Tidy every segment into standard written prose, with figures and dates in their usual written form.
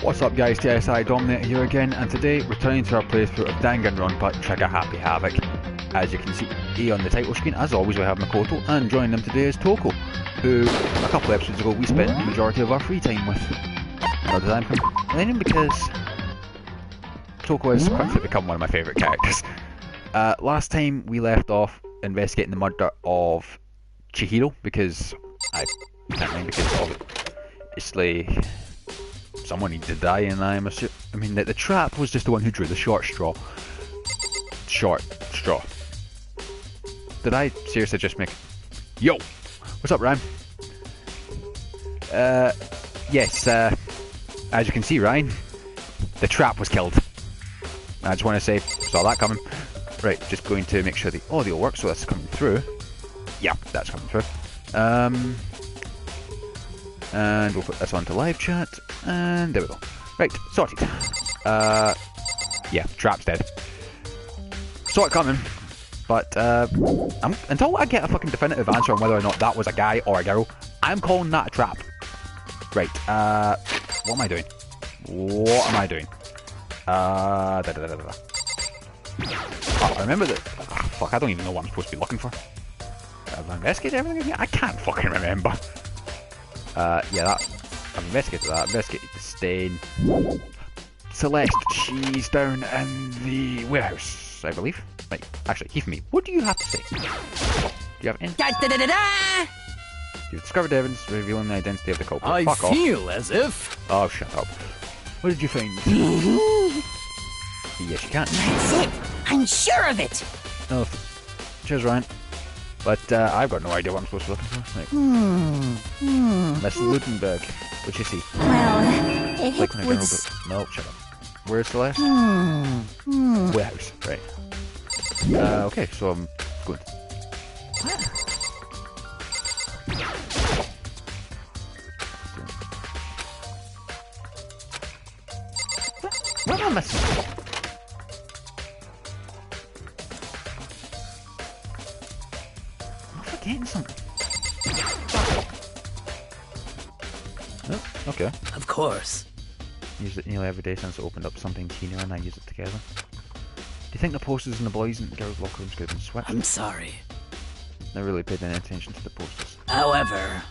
What's up guys, TSI DoMiNaToR here again, and today returning to our playthrough of Danganronpa Trigger Happy Havoc. As you can see on the title screen, as always we have Makoto, and joining them today is Toko, who a couple of episodes ago we spent the majority of our free time with. Not that I'm complaining, because Toko has quickly become one of my favourite characters. Last time we left off investigating the murder of Chihiro, because I can't remember, because obviously someone needed to die, and I mean that the trap was just the one who drew the short straw. Did I seriously just make... Yo! What's up, Ryan? Yes, as you can see, Ryan, the trap was killed. I just want to say, saw that coming. Right, just going to make sure the audio works, so that's coming through. Yeah, that's coming through. And we'll put this onto live chat, and there we go. Right, sorted. Yeah, trap's dead. Saw it coming, but until I get a fucking definitive answer on whether or not that was a guy or a girl, I'm calling that a trap. Right, what am I doing? What am I doing? Oh, I remember that. Oh, fuck, I don't even know what I'm supposed to be looking for. Have I investigated everything here? I can't fucking remember. Yeah, that. I've investigated that. Investigated the stain. Celeste, she's down in the warehouse, I believe. Right, actually, Keith, me. What do you have to say? Do you have any? You've discovered evidence revealing the identity of the culprit. I Fuck feel off. as if. Oh, shut up. What did you find? Yes, you can. That's it. I'm sure of it. Oh, cheers, Ryan. But I've got no idea what I'm supposed to be looking for. Right. Miss Ludenberg, what'd you see? Well, it Like when a girl was... goes... No, shut up. Where's Celeste? Warehouse, right. Okay, so I'm going. What am I missing? Getting something. Oh, okay. Of course. Use it nearly every day since it opened up something Tina and I use it together. Do you think the posters in the boys' and girls' locker rooms could have been switched? I'm sorry. Never really paid any attention to the posters. However,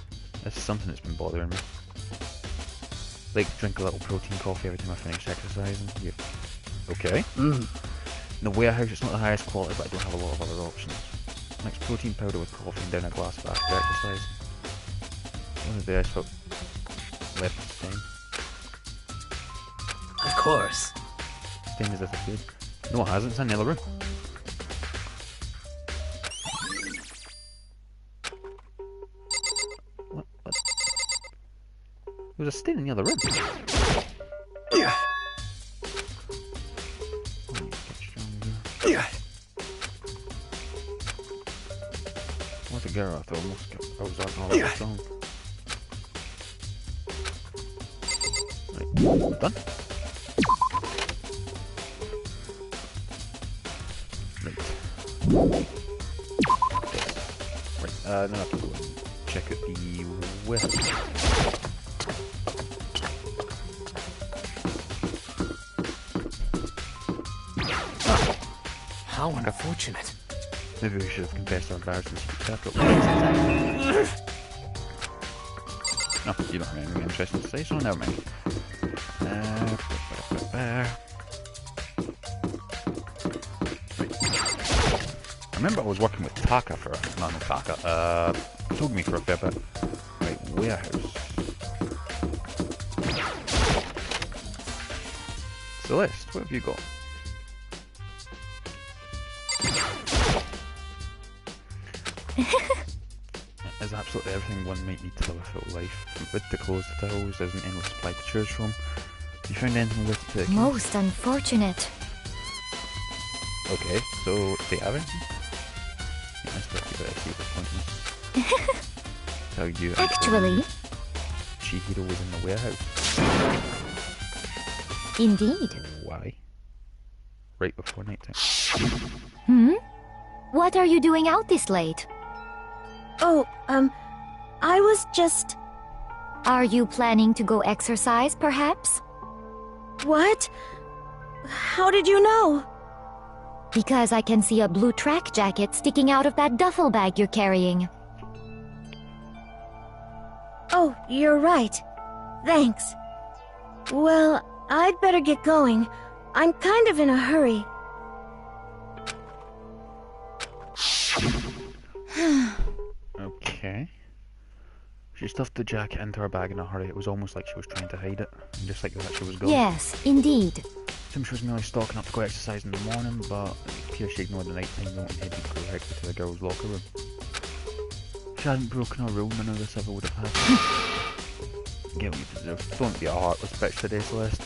This is something that's been bothering me. Like drink a little protein coffee every time I finish exercising. Yeah. Okay. In the warehouse it's not the highest quality, but I don't have a lot of other options. Mix protein powder with coffee and down a glass after exercise. One of the days felt left the same. of course. Stain has disappeared. No, it hasn't. It's in the other room. What? There was a stain in the other room. Yeah. Yeah. I want to get her after I was on all that strong. Right, done. Right. Right, now I have to go and check out the warehouse. How unfortunate. Maybe we should have confessed our embarrassments to separate. No, you don't have anything interesting to say, so never mind. I remember I was working with Taka for not Taka. Told me for a fair bit. Right, warehouse. Celeste, what have you got? Is absolutely everything one might need to live a full life. From food to clothes to towels, there's an endless supply to choose from. Have you found anything with the kids? Most unfortunate. Okay, so they have anything? Yeah, I still keep it a secret point. Tell you Actually, Chihiro was in the warehouse. indeed. Why? Right before night time. What are you doing out this late? Oh, I was just... Are you planning to go exercise, perhaps? What? How did you know? Because I can see a blue track jacket sticking out of that duffel bag you're carrying. Oh, you're right. Thanks. Well, I'd better get going. I'm kind of in a hurry. Okay. She stuffed the jacket into her bag in a hurry. It was almost like she was trying to hide it, just like that she was going. Yes, indeed. Seems she was merely stalking up to go exercise in the morning, but it appears she ignored the night time and headed directly to the girls' locker room. She hadn't broken her rule, none of this ever would have happened. Get what you deserve. Don't be a heartless bitch today, Celeste.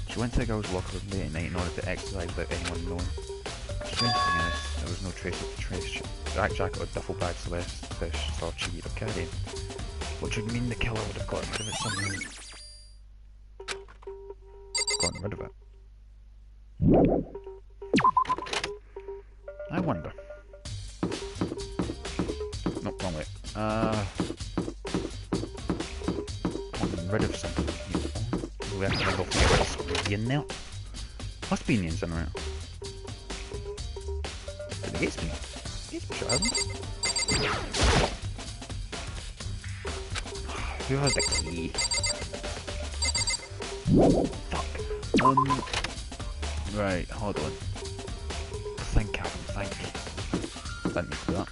She went to the girls' locker room late at night in order to exercise without anyone knowing. The strange thing is, there was no trace of the track jacket or duffel bag Celeste saw Chihiro carrying. What should mean the killer would have gotten rid of it somehow? Gotten rid of it. I wonder. Nope, wrong way. Gotten rid of something. We have to go forget where it's going to be in there. Must be in the incinerator. But the gate's been shut, hasn't it? Who has the key? Fuck. Right, hold on. Think, Captain, think. Let me do that.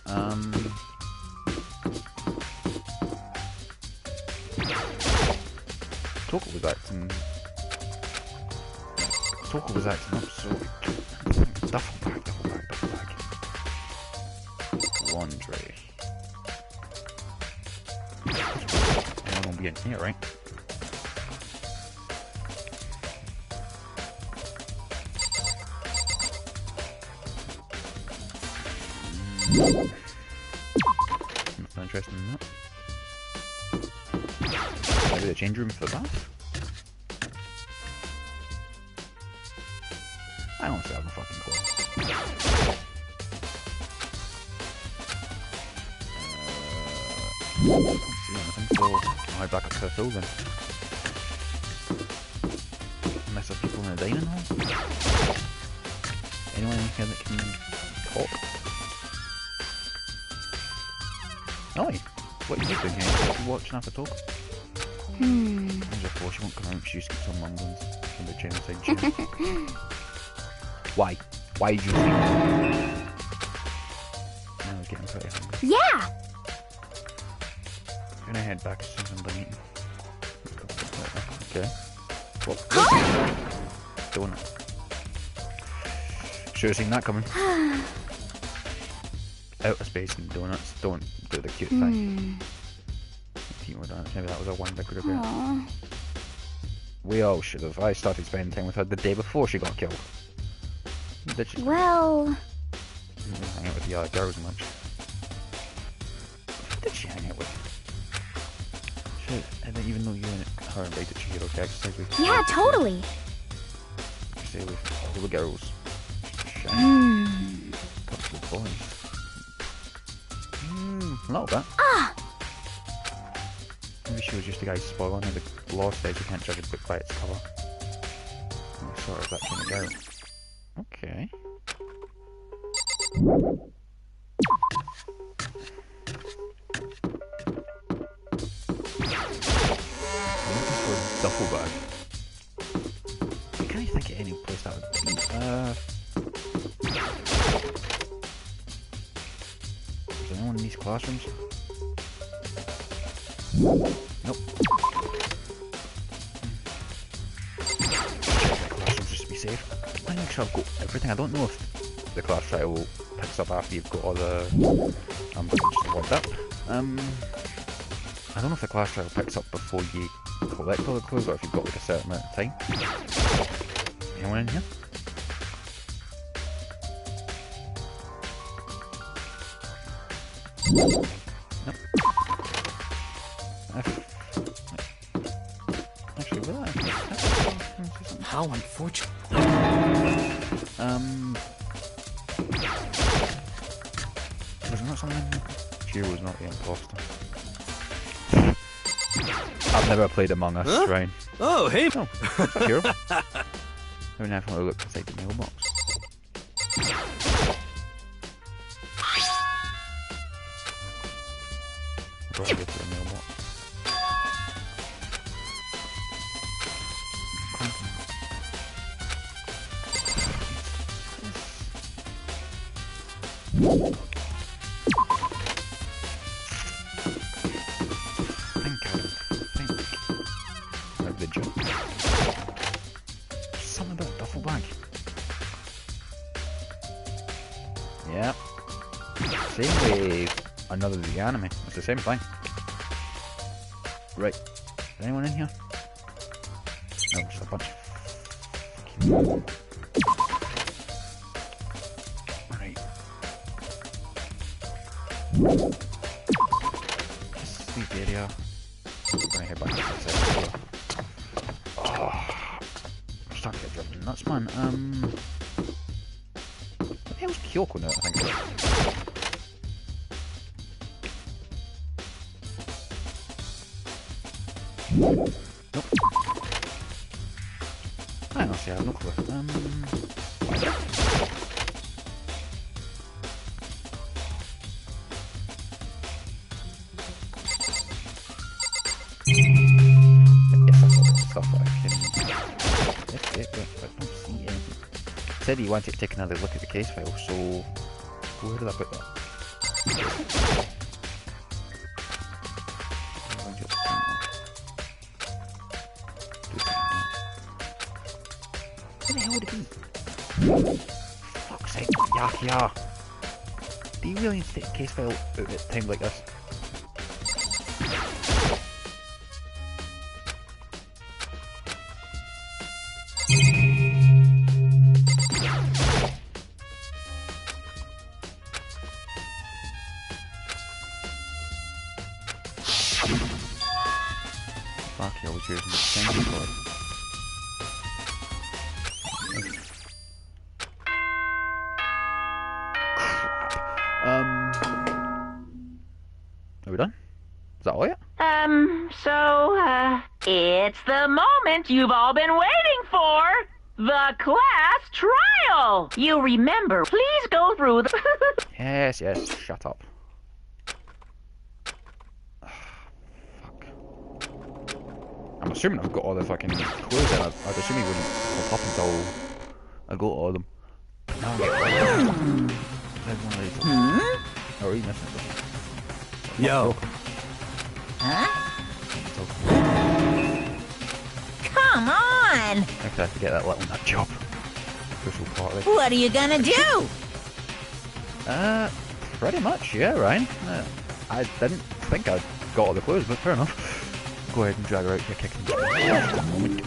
Toko was acting up, so duffel bag. Laundry. Anyone will be in here, right? Nothing interesting in that. Maybe the change room for the bath? I honestly have a fucking clue. I don't see anything, so I'll head back up to the field then. Unless there's people in the dining hall? Anyone in here that can talk? Ollie, what are you doing here? Are you watching after talk? There's a force, she won't come out, she just keeps on mumblings. From the genocide chain. Why? Why did you think? Now we're getting pretty hungry. Yeah! I'm gonna head back as soon as I'm done eating. Okay. What? Donut. Should've seen that coming. Outer space and donuts. Don't do the cute thing. Maybe that was a one big regret. We all should have. I started spending time with her the day before she got killed. Did she? Well... She didn't hang out with the other girls much. Who did she hang out with? And then even though you and her invited Chihiro to exercise with you. Yeah, totally. Stay with all the girls. Shine. Couple of boys. A little bit. Maybe she was just a guy's spoiler. The law says you can't judge a book by its cover. I'm sort of that kind of girl. Okay. Duffel bag. I can't think of any place that would be. Is there anyone in these classrooms? Nope. Classrooms just to be safe. I'm not sure I've got everything. I don't know if the class trial picks up after you've got all the just logged up. I don't know if the class trial picks up before you collect all the clues or if you've got like a certain amount of time. Anyone in here? Nope. Actually, will I? How unfortunate. Was there not someone in here? Chihiro was not the imposter. I've never played Among Us, right? Oh, hey. Oh, what's up, Hero? Every now and then I look inside the mailbox. I've got to go to the mailbox. Like the jump. Something about a duffel bag. Yeah. Same with another of the anime. It's the same thing. Right. Is anyone in here? No, just a bunch of fucking... Right. Just leave the area. I'm gonna head back to the side here. Oh, I'm starting to get jumping nuts, man. What the hell's Kyoko now, I think? Nope. I honestly have no clue. Yes, that's all the stuff that I can... That's it, but I don't see anything. Said he wanted to take another look at the case file, so... Where did I put that? Where the hell would it be? Fuck's sake, Yakia! Do you really need to take a case file out at a time like this? Fuck, he always using the extension cord. Are we done? Is that all yet? It's the moment you've all been waiting for! The class trial! You remember, please go through the... Yes, yes, shut up. Fuck. I'm assuming I've got all the fucking clues in. I'd assume he wouldn't pop up until I got all of them. Now I get one of these. Oh, are you missing something? Yo. Huh? Come on! I have to get that little nut job. Crucial part of it. What are you gonna do? Pretty much, yeah, Ryan. I didn't think I'd got all the clues, but fair enough. Go ahead and drag her out here kicking for a moment.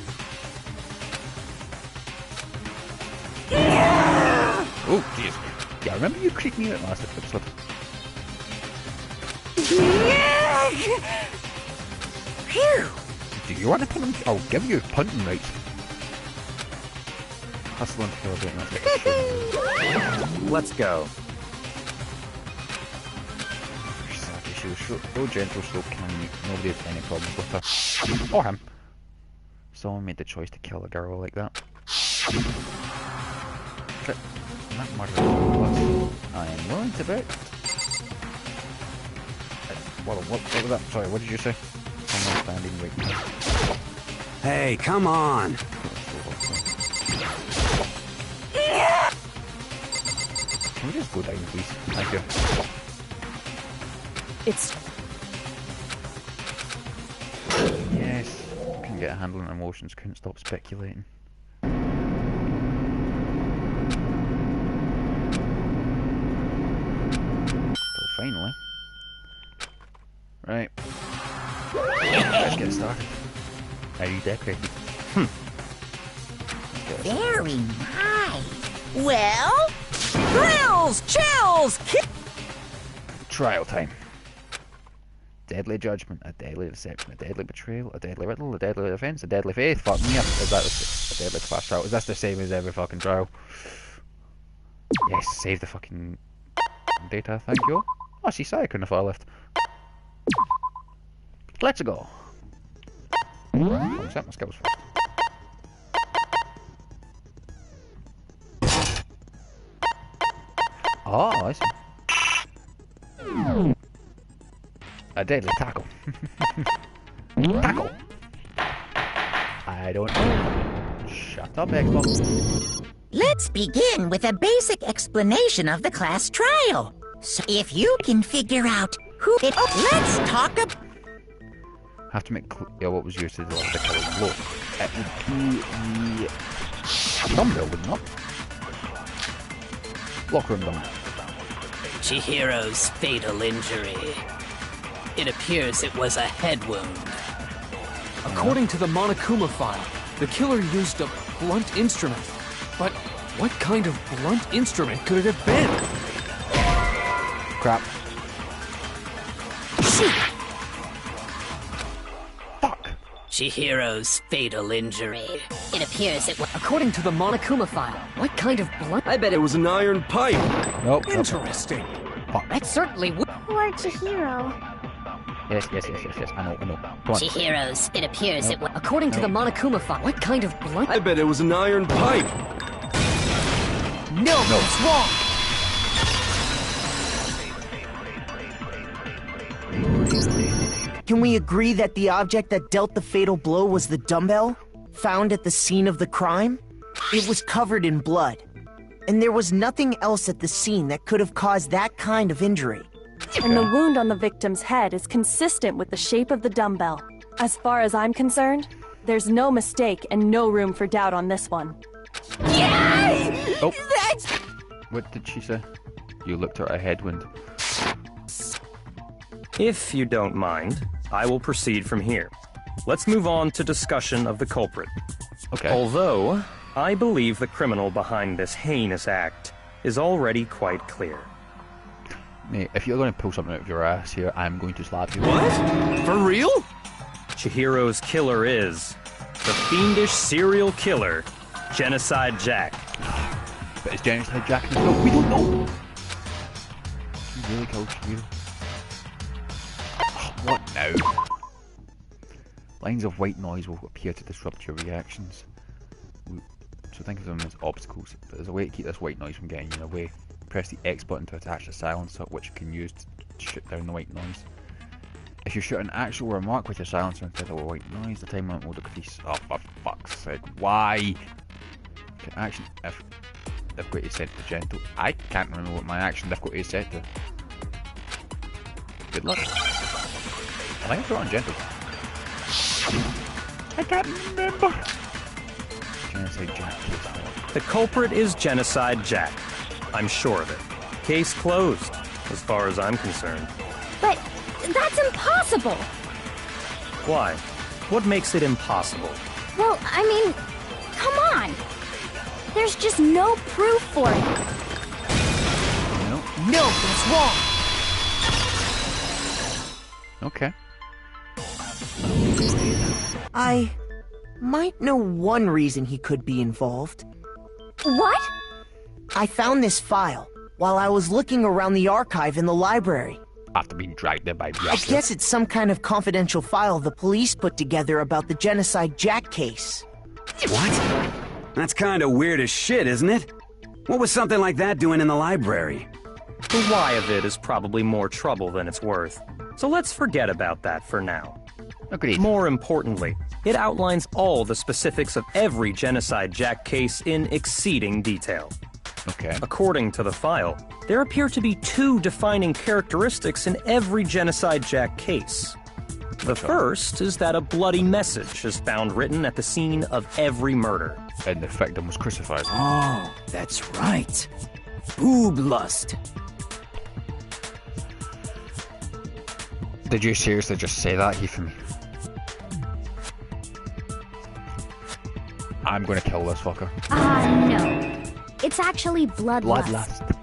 Oh, jeez. Yeah, I remember you creeped me out last episode. Phew! Do you want to put him? I'll give you punting rights. Hustling to kill a bit. Let's go. She was so gentle, so kind. Nobody had any problems with her. Or him. Someone made the choice to kill a girl like that. Shit. Not murder. I am willing to bet. What was that? Sorry, what did you say? Someone standing right now. Hey, come on. Can we just go down, please? Thank you. It's... Yes. Couldn't get a handle on emotions, couldn't stop speculating. So finally. Right. Let's get started. Are you decorated? very nice. Well? Thrills! Chills! Trial time. Deadly judgment, a deadly deception, a deadly betrayal, a deadly riddle, a deadly offence, a deadly faith. Fuck me up. Is that a deadly class trial? Is this the same as every fucking trial? Yes, save the fucking data, thank you. Oh, see, sorry, I couldn't have far left. Let's go. One sec, my skills. Oh, I see. A deadly tackle. Tackle! I don't know. Shut up, Xbox. Let's begin with a basic explanation of the class trial. So if you can figure out who it... let's talk about... Have to make clear what was used to do the killer's blow. It would be the dumbbell, wouldn't it? Locker room dumbbell. Chihiro's fatal injury. It appears it was a head wound. According to the Monokuma file, the killer used a blunt instrument. But what kind of blunt instrument could it have been? Crap. Fuck. Chihiro's fatal injury. It appears it was. According to the Monokuma file, what kind of blunt? I bet it was an iron pipe. Nope. Interesting. Fuck. That certainly would. Poor Chihiro. Yes. I know. Come on. Chihiro's. It appears it was. According to the Monokuma file, what kind of blunt? I bet it was an iron pipe. No, it's wrong. Can we agree that the object that dealt the fatal blow was the dumbbell, found at the scene of the crime? It was covered in blood, and there was nothing else at the scene that could have caused that kind of injury. And the wound on the victim's head is consistent with the shape of the dumbbell. As far as I'm concerned, there's no mistake and no room for doubt on this one. Yay! Oh. That's... What did she say? You looked at a headwind. If you don't mind, I will proceed from here. Let's move on to discussion of the culprit. Okay. Although, I believe the criminal behind this heinous act is already quite clear. Mate, if you're going to pull something out of your ass here, I'm going to slap you. What? For real? Chihiro's killer is the fiendish serial killer, Genocide Jack. But is Genocide Jack in the film? We don't know! He really killed Chihiro. What now? Lines of white noise will appear to disrupt your reactions. So think of them as obstacles, but there's a way to keep this white noise from getting in your way. Press the X button to attach the silencer, which you can use to shut down the white noise. If you shoot an actual remark with your silencer instead of a white noise, the time limit will decrease. Oh, for fuck's sake. Why? Action difficulty is set to gentle. I can't remember what my action difficulty is set to. Good luck. I think I put it on gentle. I can't remember. Genocide Jack. The culprit is Genocide Jack. I'm sure of it. Case closed, as far as I'm concerned. But that's impossible. Why? What makes it impossible? Well, I mean, come on. There's just no proof for it. No, that's wrong. Okay. I might know one reason he could be involved. What? I found this file while I was looking around the archive in the library. After being dragged there by the I guess it's some kind of confidential file the police put together about the Genocide Jack case. What? That's kind of weird as shit, isn't it? What was something like that doing in the library? The why of it is probably more trouble than it's worth. So let's forget about that for now. Agreed. More importantly, it outlines all the specifics of every Genocide Jack case in exceeding detail. Okay. According to the file, there appear to be two defining characteristics in every Genocide Jack case. The first is that a bloody message is found written at the scene of every murder. And the victim was crucified. Oh, that's right. Boob lust. Did you seriously just say that, Heath? I'm gonna kill this fucker. No. It's actually bloodlust. Bloodlust.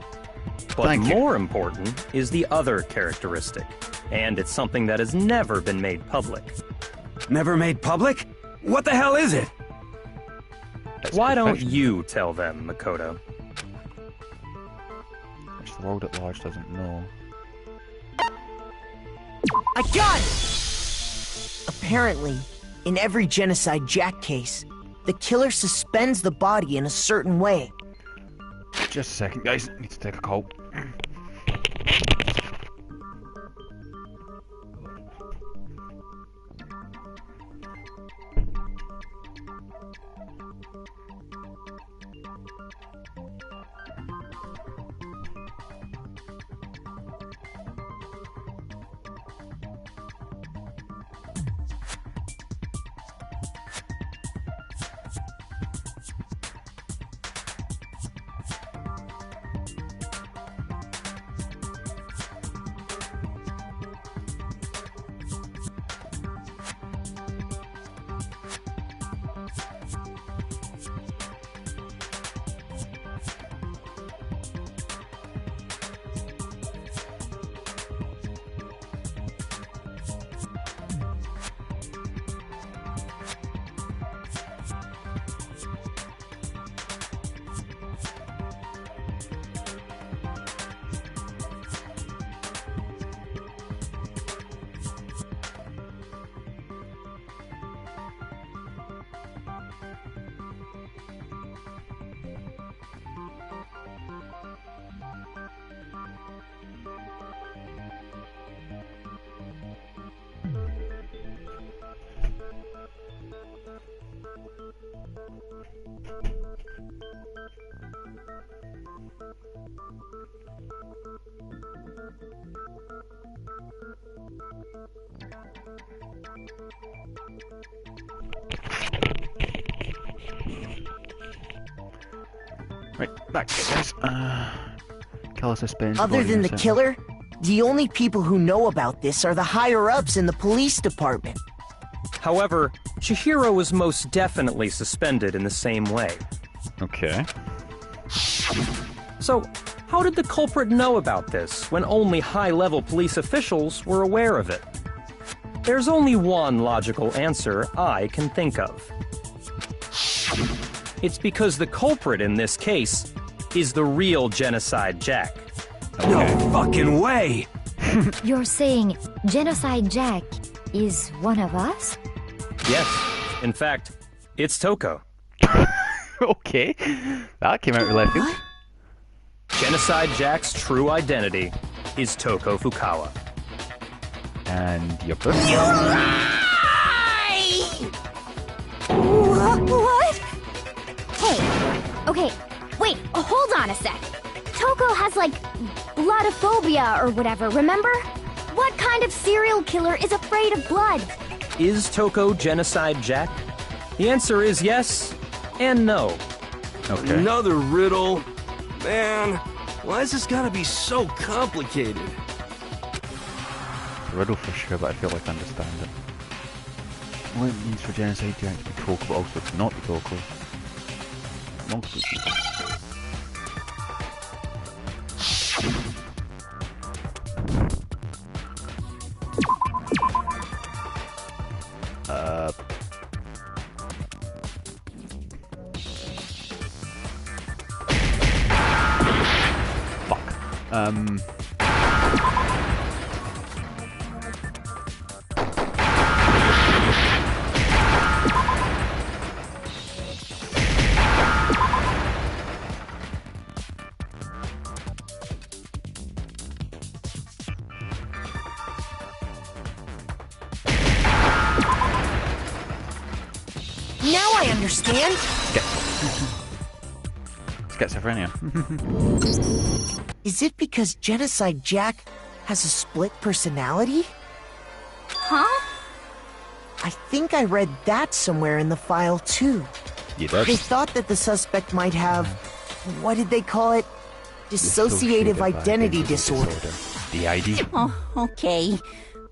But Thank you. more important is the other characteristic, and it's something that has never been made public. Never made public? What the hell is it? It's Why don't professional. you tell them, Makoto? Which the world at large doesn't know. I got it! Apparently, In every Genocide Jack case, the killer suspends the body in a certain way. Just a second, guys. I need to take a call. Right, back to guys. Killer suspends. Other than the killer, the only people who know about this are the higher-ups in the police department. However, Chihiro was most definitely suspended in the same way. Okay. So, how did the culprit know about this when only high-level police officials were aware of it? There's only one logical answer I can think of. It's because the culprit in this case is the real Genocide Jack. No fucking way! You're saying Genocide Jack is one of us? Yes. In fact, it's Toko. Okay. That came out of left field. Genocide Jack's true identity is Toko Fukawa. And your birth? You lie! What? Hey, okay, wait, hold on a sec. Toko has, like, bloodophobia or whatever, remember? What kind of serial killer is afraid of blood? Is Toko Genocide Jack? The answer is yes and no. Okay. Another riddle? Man, why has this gotta be so complicated? A riddle for sure, but I feel like I understand it. What it means for Genocide Jack to be Toko, but also to not be Toko. Multiple people. Now I understand. Schizophrenia. Is it because Genocide Jack has a split personality? Huh? I think I read that somewhere in the file, too. You did? They thought that the suspect might have, what did they call it? Dissociative identity disorder. DID. Oh, okay.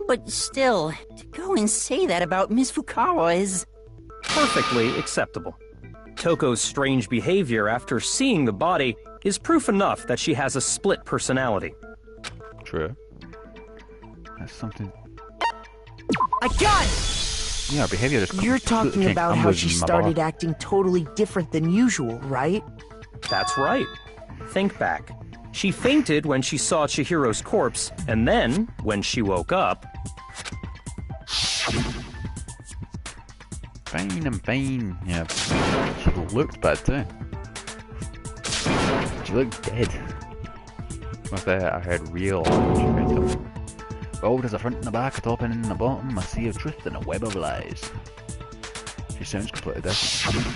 But still, to go and say that about Miss Fukawa is... Perfectly acceptable. Toko's strange behavior after seeing the body is proof enough that she has a split personality. True. That's something... I got it! Yeah, her behavior is... You're talking about how she started acting totally different than usual, right? That's right. Think back. She fainted when she saw Chihiro's corpse, and then, when she woke up... fine, I'm fine. Yeah, she looked bad too. She looked dead. With that, I heard real orange. Well, there's a front and a back, a top and a bottom, a sea of truth and a web of lies. She sounds completely different.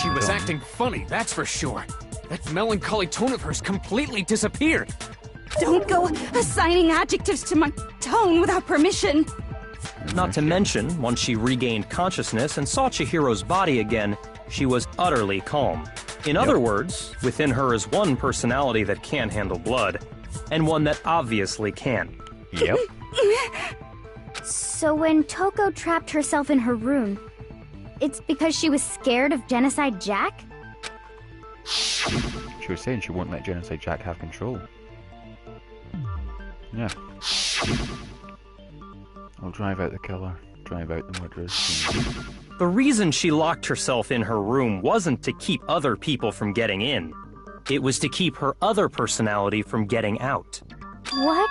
She was acting funny, that's for sure. That melancholy tone of hers completely disappeared. Don't go assigning adjectives to my tone without permission. Not to mention, once she regained consciousness and saw Chihiro's body again, she was utterly calm. In other words, within her is one personality that can handle blood, and one that obviously can. Yep. So when Toko trapped herself in her room, it's because she was scared of Genocide Jack? She was saying she won't let Genocide Jack have control. Yeah. I'll drive out the killer, drive out the murderers. The reason she locked herself in her room wasn't to keep other people from getting in. It was to keep her other personality from getting out. What?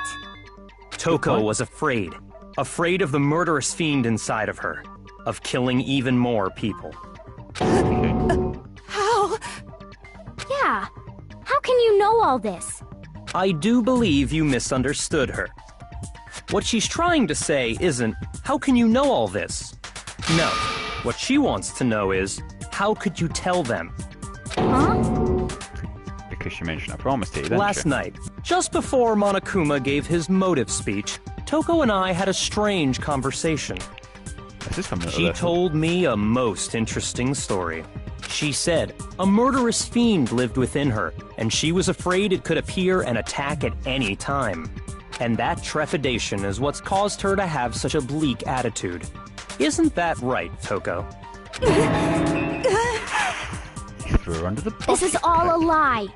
Toko was afraid. Afraid of the murderous fiend inside of her. Of killing even more people. How? Yeah. How can you know all this? I do believe you misunderstood her. What she's trying to say isn't, how can you know all this? No. What she wants to know is, how could you tell them? Huh? Because she mentioned a promise to you, didn't Last she? night, just before Monokuma gave his motive speech, Toko and I had a strange conversation. This is familiar. She told me a most interesting story. She said a murderous fiend lived within her, and she was afraid it could appear and attack at any time. And that trepidation is what's caused her to have such a bleak attitude. Isn't that right, Toko? You threw her under the bus. This is all a lie.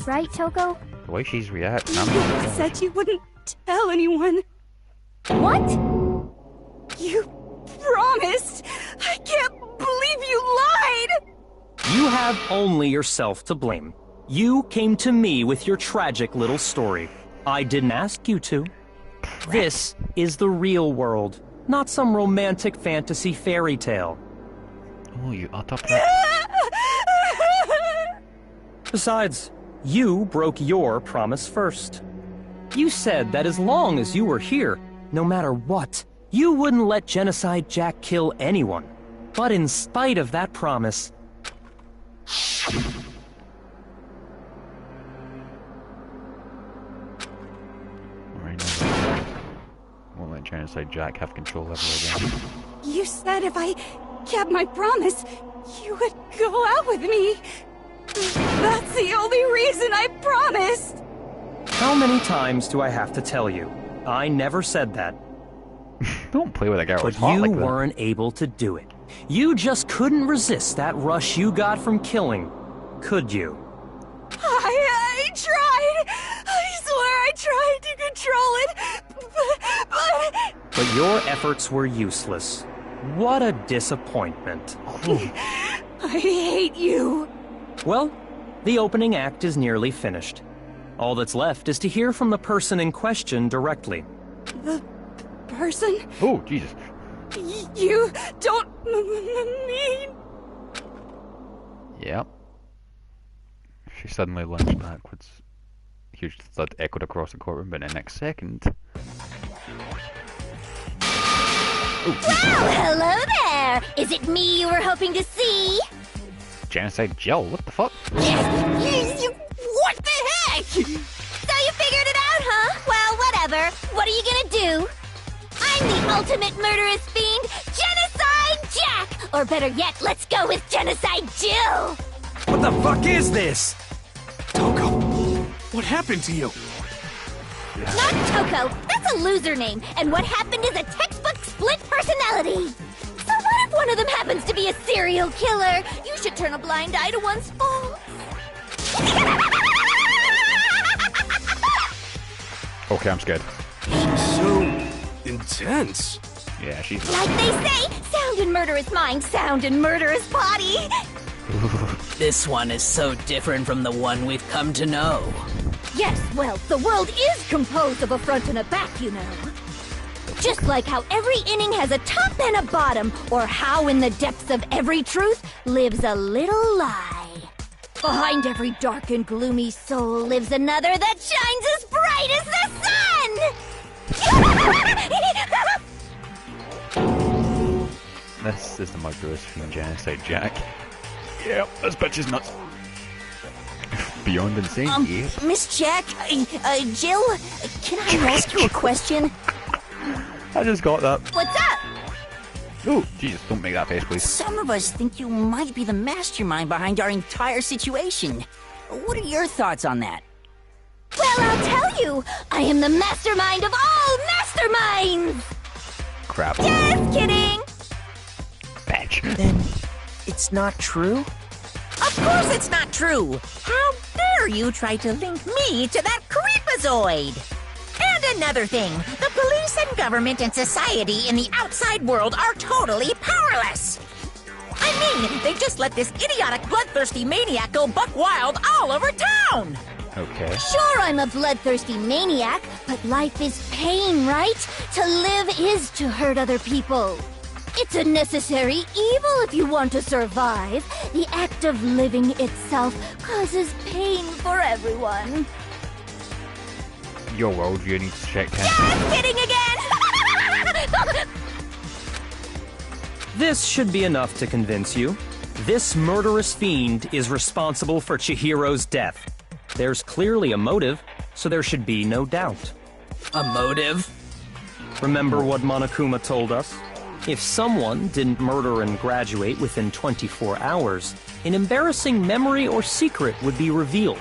Right, Toko? The way she's reacting. You said you wouldn't tell anyone. What? You promised! I can't believe you lied! You have only yourself to blame. You came to me with your tragic little story. I didn't ask you to. This is the real world, not some romantic fantasy fairy tale. Oh, you utter prat. Besides, you broke your promise first. You said that as long as you were here, no matter what, you wouldn't let Genocide Jack kill anyone. But in spite of that promise... Won't let Genocide Jack have control ever again. You said if I kept my promise, you would go out with me. That's the only reason I promised. How many times do I have to tell you? I never said that. Don't play with a girl. But you weren't able to do it. You just couldn't resist that rush you got from killing, could you? I tried. I swear I tried to control it, But your efforts were useless. What a disappointment. I hate you. Well, the opening act is nearly finished. All that's left is to hear from the person in question directly. The person? Oh, Jesus. You don't mean... Yep. She suddenly lunged backwards. Huge thud echoed across the courtroom, but in the next second... Well, hello there! Is it me you were hoping to see? Genocide Jill, what the fuck? What the heck? So you figured it out, huh? Well, whatever. What are you gonna do? I'm the ultimate murderous fiend, Genocide Jack! Or better yet, let's go with Genocide Jill! What the fuck is this? Toko, what happened to you? Not Toko, that's a loser name, and what happened is a textbook split personality. So what if one of them happens to be a serial killer? You should turn a blind eye to one's faults. Okay, I'm scared. So intense. Yeah, she's... Like they say, sound in murderous mind, sound in murderous body. This one is so different from the one we've come to know. Yes, well, the world is composed of a front and a back, you know. Just like how every inning has a top and a bottom, or how in the depths of every truth lives a little lie. Behind every dark and gloomy soul lives another that shines as bright as the sun! This is the murderous fiend genocide Jack. Yep, this bitch is nuts. Beyond insane, yeah. Miss Jack, Jill, can I ask you a question? I just got that. What's up? Oh, Jesus, don't make that face, please. Some of us think you might be the mastermind behind our entire situation. What are your thoughts on that? Well, I'll tell you! I am the mastermind of all masterminds! Crap. Just kidding! Bitch. Then it's not true? Of course it's not true! How dare you try to link me to that creepazoid! And another thing, the police and government and society in the outside world are totally powerless! I mean, they just let this idiotic, bloodthirsty maniac go buck wild all over town! Okay. Sure, I'm a bloodthirsty maniac, but life is pain, right? To live is to hurt other people. It's a necessary evil if you want to survive. The act of living itself causes pain for everyone. Your worldview needs to check in. Just kidding again! This should be enough to convince you. This murderous fiend is responsible for Chihiro's death. There's clearly a motive, so there should be no doubt. A motive? Remember what Monokuma told us? If someone didn't murder and graduate within 24 hours, an embarrassing memory or secret would be revealed.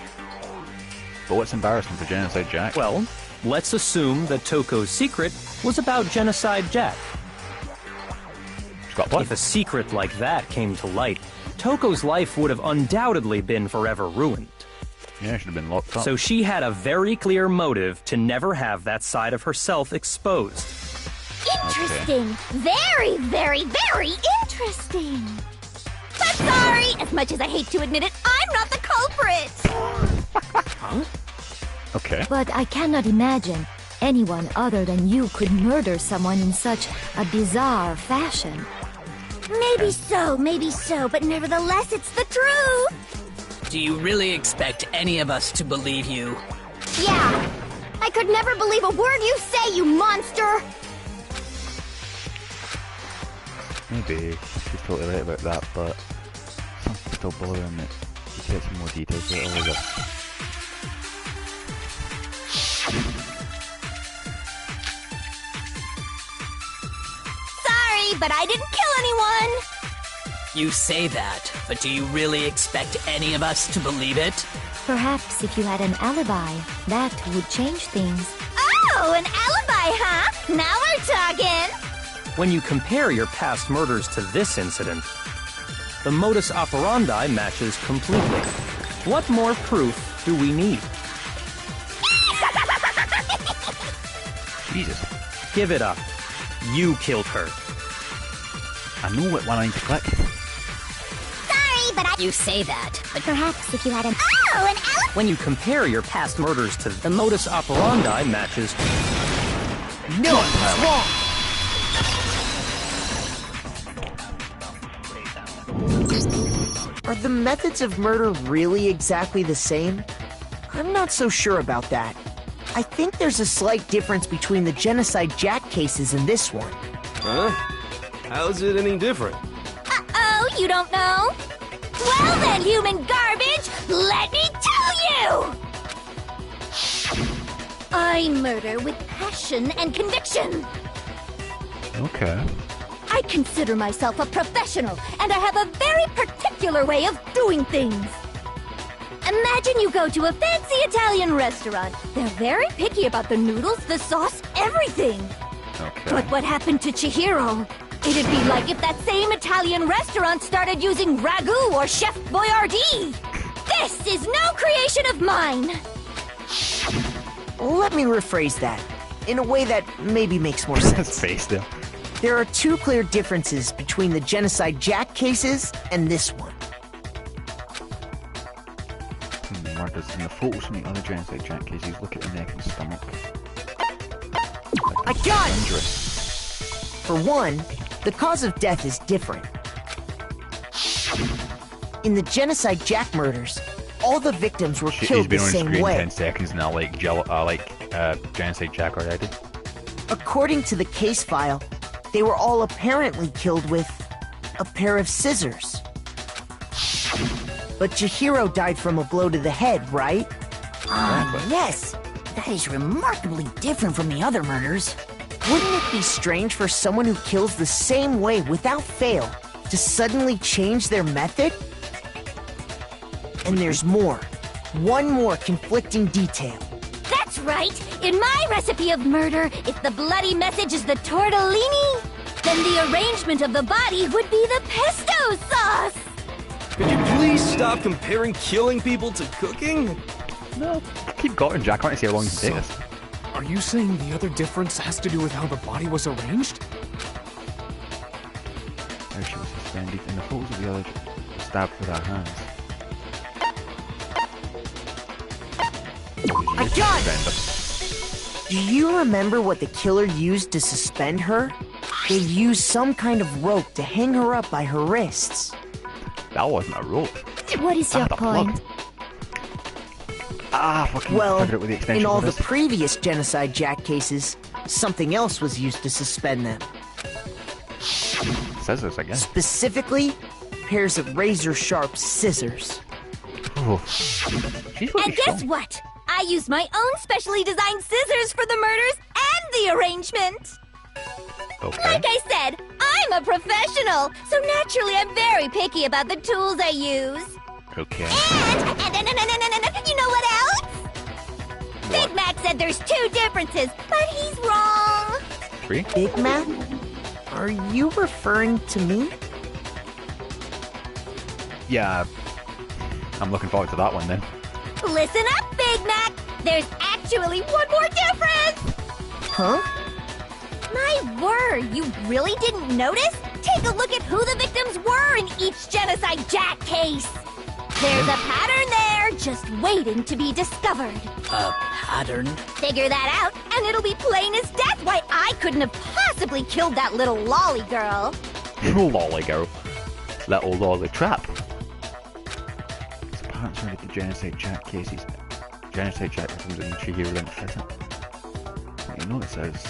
But what's embarrassing for Genocide Jack? Well, let's assume that Toko's secret was about Genocide Jack. If a secret like that came to light, Toko's life would have undoubtedly been forever ruined. Yeah, should have been locked up. So she had a very clear motive to never have that side of herself exposed. Interesting. Very, very, very interesting. But sorry, as much as I hate to admit it, I'm not the culprit. Huh? Okay. But I cannot imagine anyone other than you could murder someone in such a bizarre fashion. Maybe so, but nevertheless, it's the truth. Do you really expect any of us to believe you? Yeah. I could never believe a word you say, you monster. Maybe she's totally right about that, but something's still bothering me. Let's get some more details about all of this. Sorry, but I didn't kill anyone. You say that, but do you really expect any of us to believe it? Perhaps if you had an alibi, that would change things. Oh, an alibi, huh? Now we're talking. When you compare your past murders to this incident, the modus operandi matches completely. What more proof do we need? Jesus. Give it up. You killed her. I know what one I need to click. Sorry, but You say that, but perhaps if you had an... Oh, an alibi! When you compare your past murders to the modus operandi matches... No, it's wrong! Are the methods of murder really exactly the same? I'm not so sure about that. I think there's a slight difference between the Genocide Jack cases and this one. Huh? How's it any different? Uh-oh, you don't know? Well then, human garbage, let me tell you! I murder with passion and conviction. Okay. I consider myself a professional, and I have a very particular way of doing things. Imagine you go to a fancy Italian restaurant. They're very picky about the noodles, the sauce, everything. Okay. But what happened to Chihiro? It'd be like if that same Italian restaurant started using ragu or Chef Boyardee. This is no creation of mine. Let me rephrase that, in a way that maybe makes more sense. Face there. There are two clear differences between the Genocide Jack cases and this one. Murders in the photos from the other Genocide Jack cases. Look at the neck and stomach. I got it! Dangerous. For one, the cause of death is different. In the Genocide Jack murders, all the victims were He's killed the been on same screen way. 10 seconds now, like Genocide Jack already. According to the case file, they were all apparently killed with a pair of scissors. But Chihiro died from a blow to the head, right? Yes. That is remarkably different from the other murders. Wouldn't it be strange for someone who kills the same way without fail to suddenly change their method? And there's more. One more conflicting detail. That's right! In my recipe of murder, if the bloody message is the tortellini, then the arrangement of the body would be the pesto sauce! Could you please stop comparing killing people to cooking? No, keep going, Jack. I want to see how long you can take this. Are you saying the other difference has to do with how the body was arranged? How she was suspended in the pose of the other stabbed with her hands. I got it! Do you remember what the killer used to suspend her? They used some kind of rope to hang her up by her wrists. That wasn't a rope. What is your That had a plug. point? Fucking Well, figure out what the extension in all cord the is. previous Genocide Jack cases, something else was used to suspend them. Scissors again. Specifically, pairs of razor-sharp scissors. Oh. She's And guess what? I used my own specially designed scissors for the murders and the arrangement! Okay. Like I said, I'm a professional, so naturally I'm very picky about the tools I use. Okay. And you know what else? Big Mac said there's 2 differences, but he's wrong. 3? Big Mac? Are you referring to me? Yeah. I'm looking forward to that one then. Listen up, Big Mac. There's actually one more difference. Huh? My word, you really didn't notice? Take a look at who the victims were in each Genocide Jack case. There's a pattern there, just waiting to be discovered. A pattern? Figure that out, and it'll be plain as death why I couldn't have possibly killed that little lolly girl. Lolly girl. Little lolly trap. It's apparently related to Genocide Jack cases. Genocide Jack comes in Chihiro Lynch, is it? What you notice is...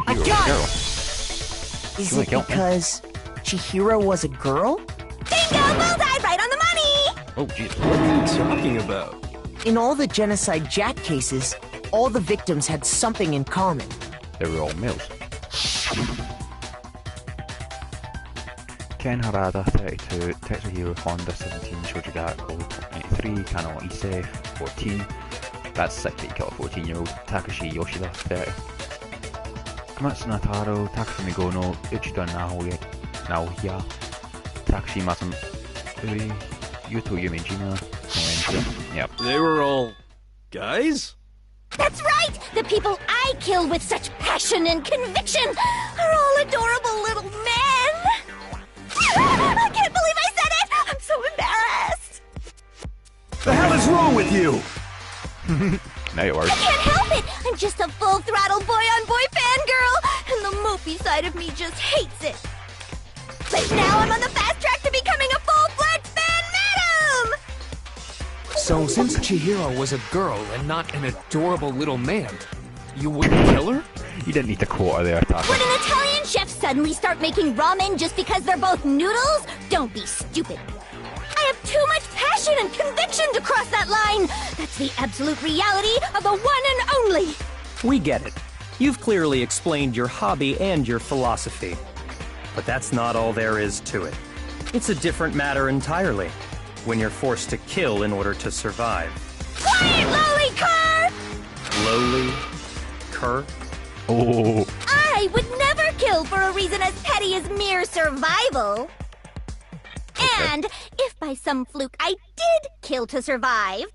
I Chihiro, got girl. Is She it killed me. because Chihiro was a girl? Bingo! Bullseye! Right on the money! Oh, jeez. What are you talking about? In all the Genocide Jack cases, all the victims had something in common. They were all males. Ken Harada, 32, Tetsuhiro Honda, 17, Shoji Gakko, 93, Kano Ise, 14. That's sick that you killed a 14-year-old. Takashi Yoshida, 30. Komatsu Nataro, Takashi Migono, Uchida Naoya, Takashi Masamui, Yuto Yumejima, and yep. They were all guys? That's right! The people I kill with such passion and conviction are all adorable little men! I can't believe I said it! I'm so embarrassed! The hell is wrong with you? Now you are. I can't help it! I'm just a full-throttle boy-on-boy fangirl, and the mopey side of me just hates it. But now I'm on the fast track to becoming a full-fledged fan madam! So since Chihiro was a girl and not an adorable little man, you wouldn't kill her? You didn't need to quote her there, Taka. Would an Italian chef suddenly start making ramen just because they're both noodles? Don't be stupid. I have too much passion and conviction to cross that line. That's the absolute reality of the one and only. We get it. You've clearly explained your hobby and your philosophy. But that's not all there is to it. It's a different matter entirely, when you're forced to kill in order to survive. Quiet, lowly cur! Lowly? Cur? Oh. I would never kill for a reason as petty as mere survival. And if by some fluke I did kill to survive,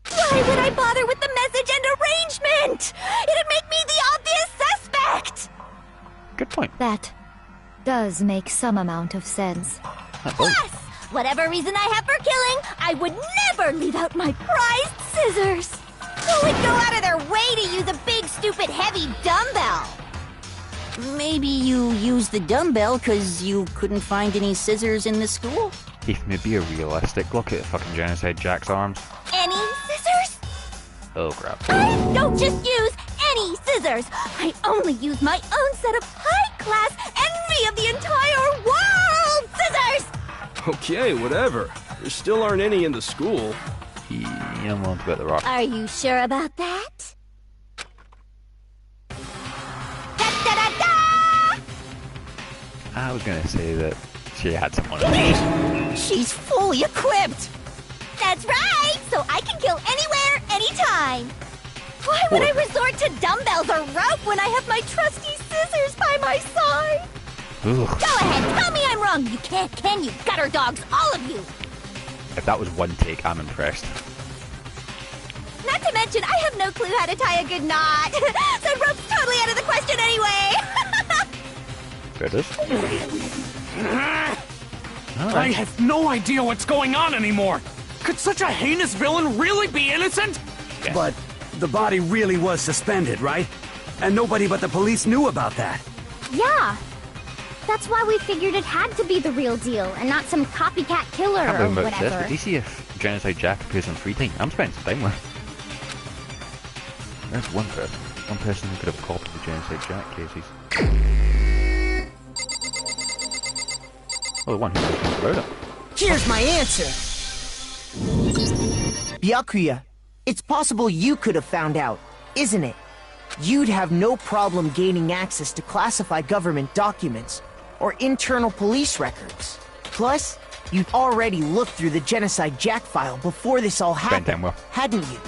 why would I bother with the message and arrangement? It'd make me the obvious suspect! Good point. That does make some amount of sense. Plus, whatever reason I have for killing, I would never leave out my prized scissors. Who would go out of their way to use a big, stupid, heavy dumbbell? Maybe you used the dumbbell because you couldn't find any scissors in the school? If maybe a realistic look at fucking Genocide Jack's arms. Any scissors? Oh crap. I don't just use any scissors. I only use my own set of high-class envy of the entire world scissors! Okay, whatever. There still aren't any in the school. Yeah, I'm willing to bet the rock. Are you sure about that? Da-da-da-da! I was gonna say that she had someone on these. She's fully equipped! That's right! So I can kill anywhere, anytime! Why would I resort to dumbbells or rope when I have my trusty scissors by my side? Ugh. Go ahead, tell me I'm wrong! You can't, can you? Gutter dogs, all of you! If that was one take, I'm impressed. Not to mention, I have no clue how to tie a good knot! So rope's totally out of the question anyway! There it is. I have no idea what's going on anymore! Could such a heinous villain really be innocent? Yeah. But the body really was suspended, right? And nobody but the police knew about that. Yeah. That's why we figured it had to be the real deal and not some copycat killer I or can't remember this, whatever. but do you see if Genocide Jack appears in free time? I'm spending some time with. There's one person who could have copied the Genocide Jack cases. Oh, the one who knows about it. Here's my answer. Byakuya, it's possible you could have found out, isn't it? You'd have no problem gaining access to classified government documents or internal police records. Plus, you'd already looked through the Genocide Jack file before this all happened, hadn't you?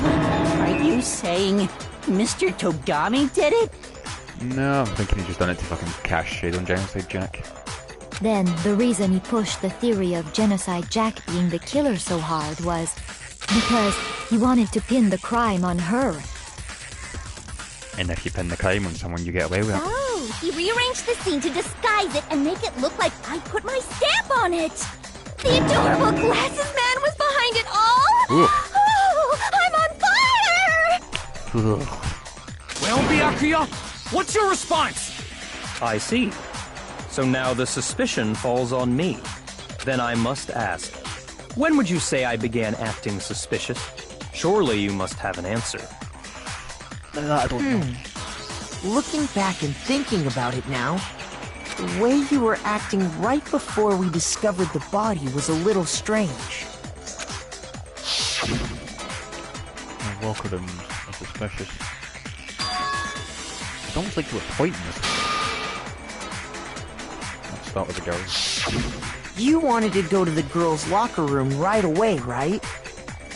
Are you saying Mr. Togami did it? No, I'm thinking he's just done it to fucking cast shade on Genocide Jack. Then the reason he pushed the theory of Genocide Jack being the killer so hard was because he wanted to pin the crime on her. And if you pin the crime on someone, you get away with it. Oh, he rearranged the scene to disguise it and make it look like I put my stamp on it. The adorable glasses man was behind it all. Ooh. Oh, I'm on fire! Ugh. Well, Byakuya, what's your response? I see. So now the suspicion falls on me. Then I must ask, when would you say I began acting suspicious? Surely you must have an answer. I don't know. Looking back and thinking about it now, the way you were acting right before we discovered the body was a little strange. I look at him as suspicious. It's almost like you were pointing this. Let's start with the girls. You wanted to go to the girls' locker room right away, right?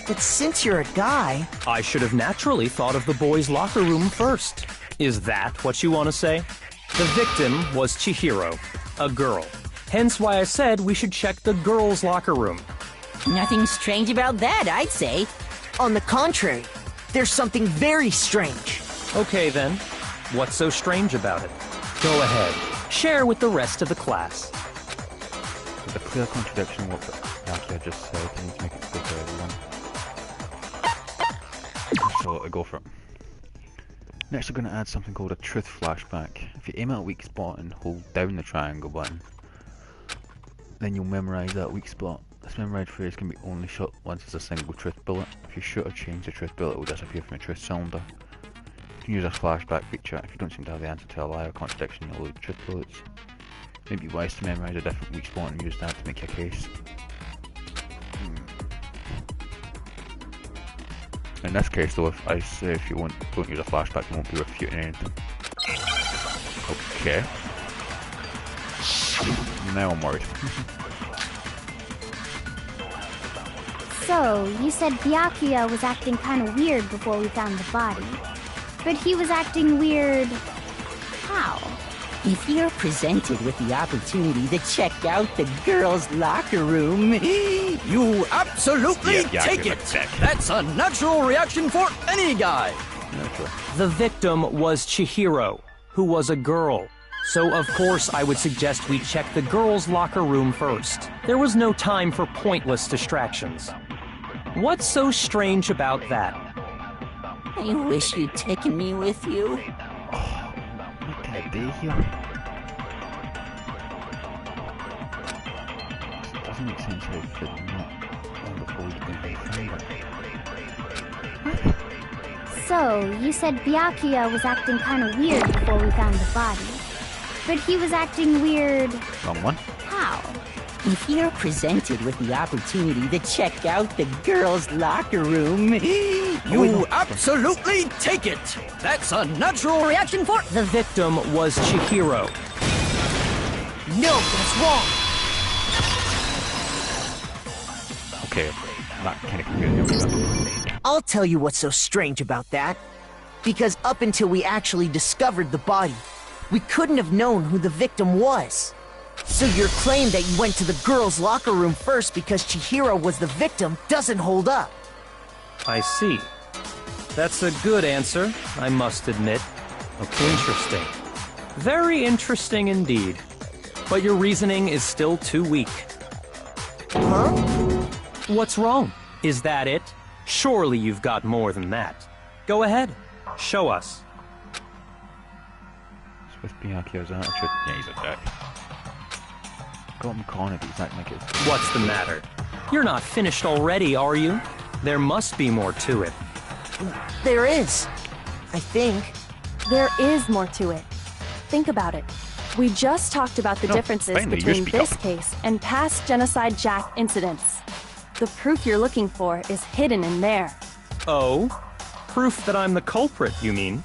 But since you're a guy... I should have naturally thought of the boys' locker room first. Is that what you want to say? The victim was Chihiro, a girl. Hence why I said we should check the girls' locker room. Nothing strange about that, I'd say. On the contrary, there's something very strange. Okay then, what's so strange about it? Go ahead, share with the rest of the class. There's a clear contradiction in what Byakuya just said. I need to make it clear to everyone. So I go for it. Next we're going to add something called a truth flashback. If you aim at a weak spot and hold down the triangle button, then you'll memorise that weak spot. This memorised phrase can be only shot once as a single truth bullet. If you shoot or change the truth bullet, it will disappear from the truth cylinder. You can use a flashback feature. If you don't seem to have the answer to a lie or contradiction, you'll load truth bullets. It may be wise to memorise a different weak spot and use that to make your case. In this case though, if I say if you don't use a flashback, you won't be refuting anything. Okay. Now I'm worried. So, you said Byakuya was acting kind of weird before we found the body. But he was acting weird... how? If you're presented with the opportunity to check out the girls' locker room, you absolutely take it. That's a natural reaction for any guy. The victim was Chihiro, who was a girl. So of course I would suggest we check the girls' locker room first. There was no time for pointless distractions. What's so strange about that? I wish you'd taken me with you. What can I do here? It doesn't make sense how it could not on the board going to find it. So, you said Byakuya was acting kind of weird before we found the body. But he was acting weird... Wrong one. How? If you're presented with the opportunity to check out the girls' locker room... You absolutely take it! That's a natural reaction for... The victim was Chihiro. No, that's wrong! Okay, that kind of confusing. I'll tell you what's so strange about that. Because up until we actually discovered the body, we couldn't have known who the victim was. So your claim that you went to the girls' locker room first because Chihiro was the victim doesn't hold up. I see. That's a good answer, I must admit. Okay, interesting. Very interesting indeed. But your reasoning is still too weak. Huh? What's wrong? Is that it? Surely you've got more than that. Go ahead. Show us. It's with Byakuya's attitude. Yeah, he's a dick. Got him cornered, he's acting like it's... What's the matter? You're not finished already, are you? There must be more to it. There is. I think. There is more to it. Think about it. We just talked about the differences finally, between this case and past Genocide Jack incidents. The proof you're looking for is hidden in there. Oh? Proof that I'm the culprit, you mean?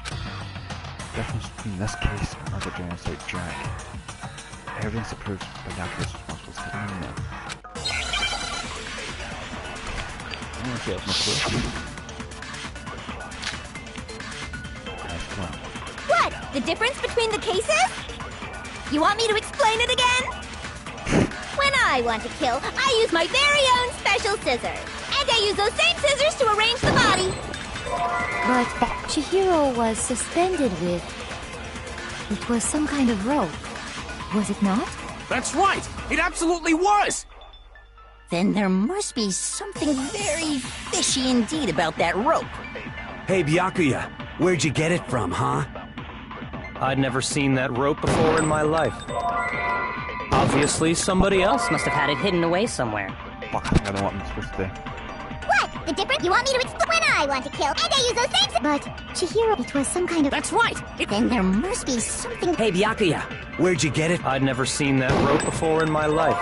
The difference between this case and other Genocide Jack. Evidence that proves Byakuya's responsible is hidden in there. Okay, that's my clue. Nice plan. What? The difference between the cases? You want me to explain it again? When I want to kill, I use my very own special scissors. And I use those same scissors to arrange the body. But Chihiro was suspended with... It was some kind of rope. Was it not? That's right! It absolutely was! Then there must be something very fishy indeed about that rope. Hey, Byakuya, where'd you get it from, huh? I'd never seen that rope before in my life. Obviously, somebody else must have had it hidden away somewhere. Fuck, I think I know what I'm supposed to do. What? The difference? You want me to explain? When I want to kill, and I use those same... But Chihiro, it was some kind of... That's right! Then there must be something... Hey, Byakuya, where'd you get it? I'd never seen that rope before in my life.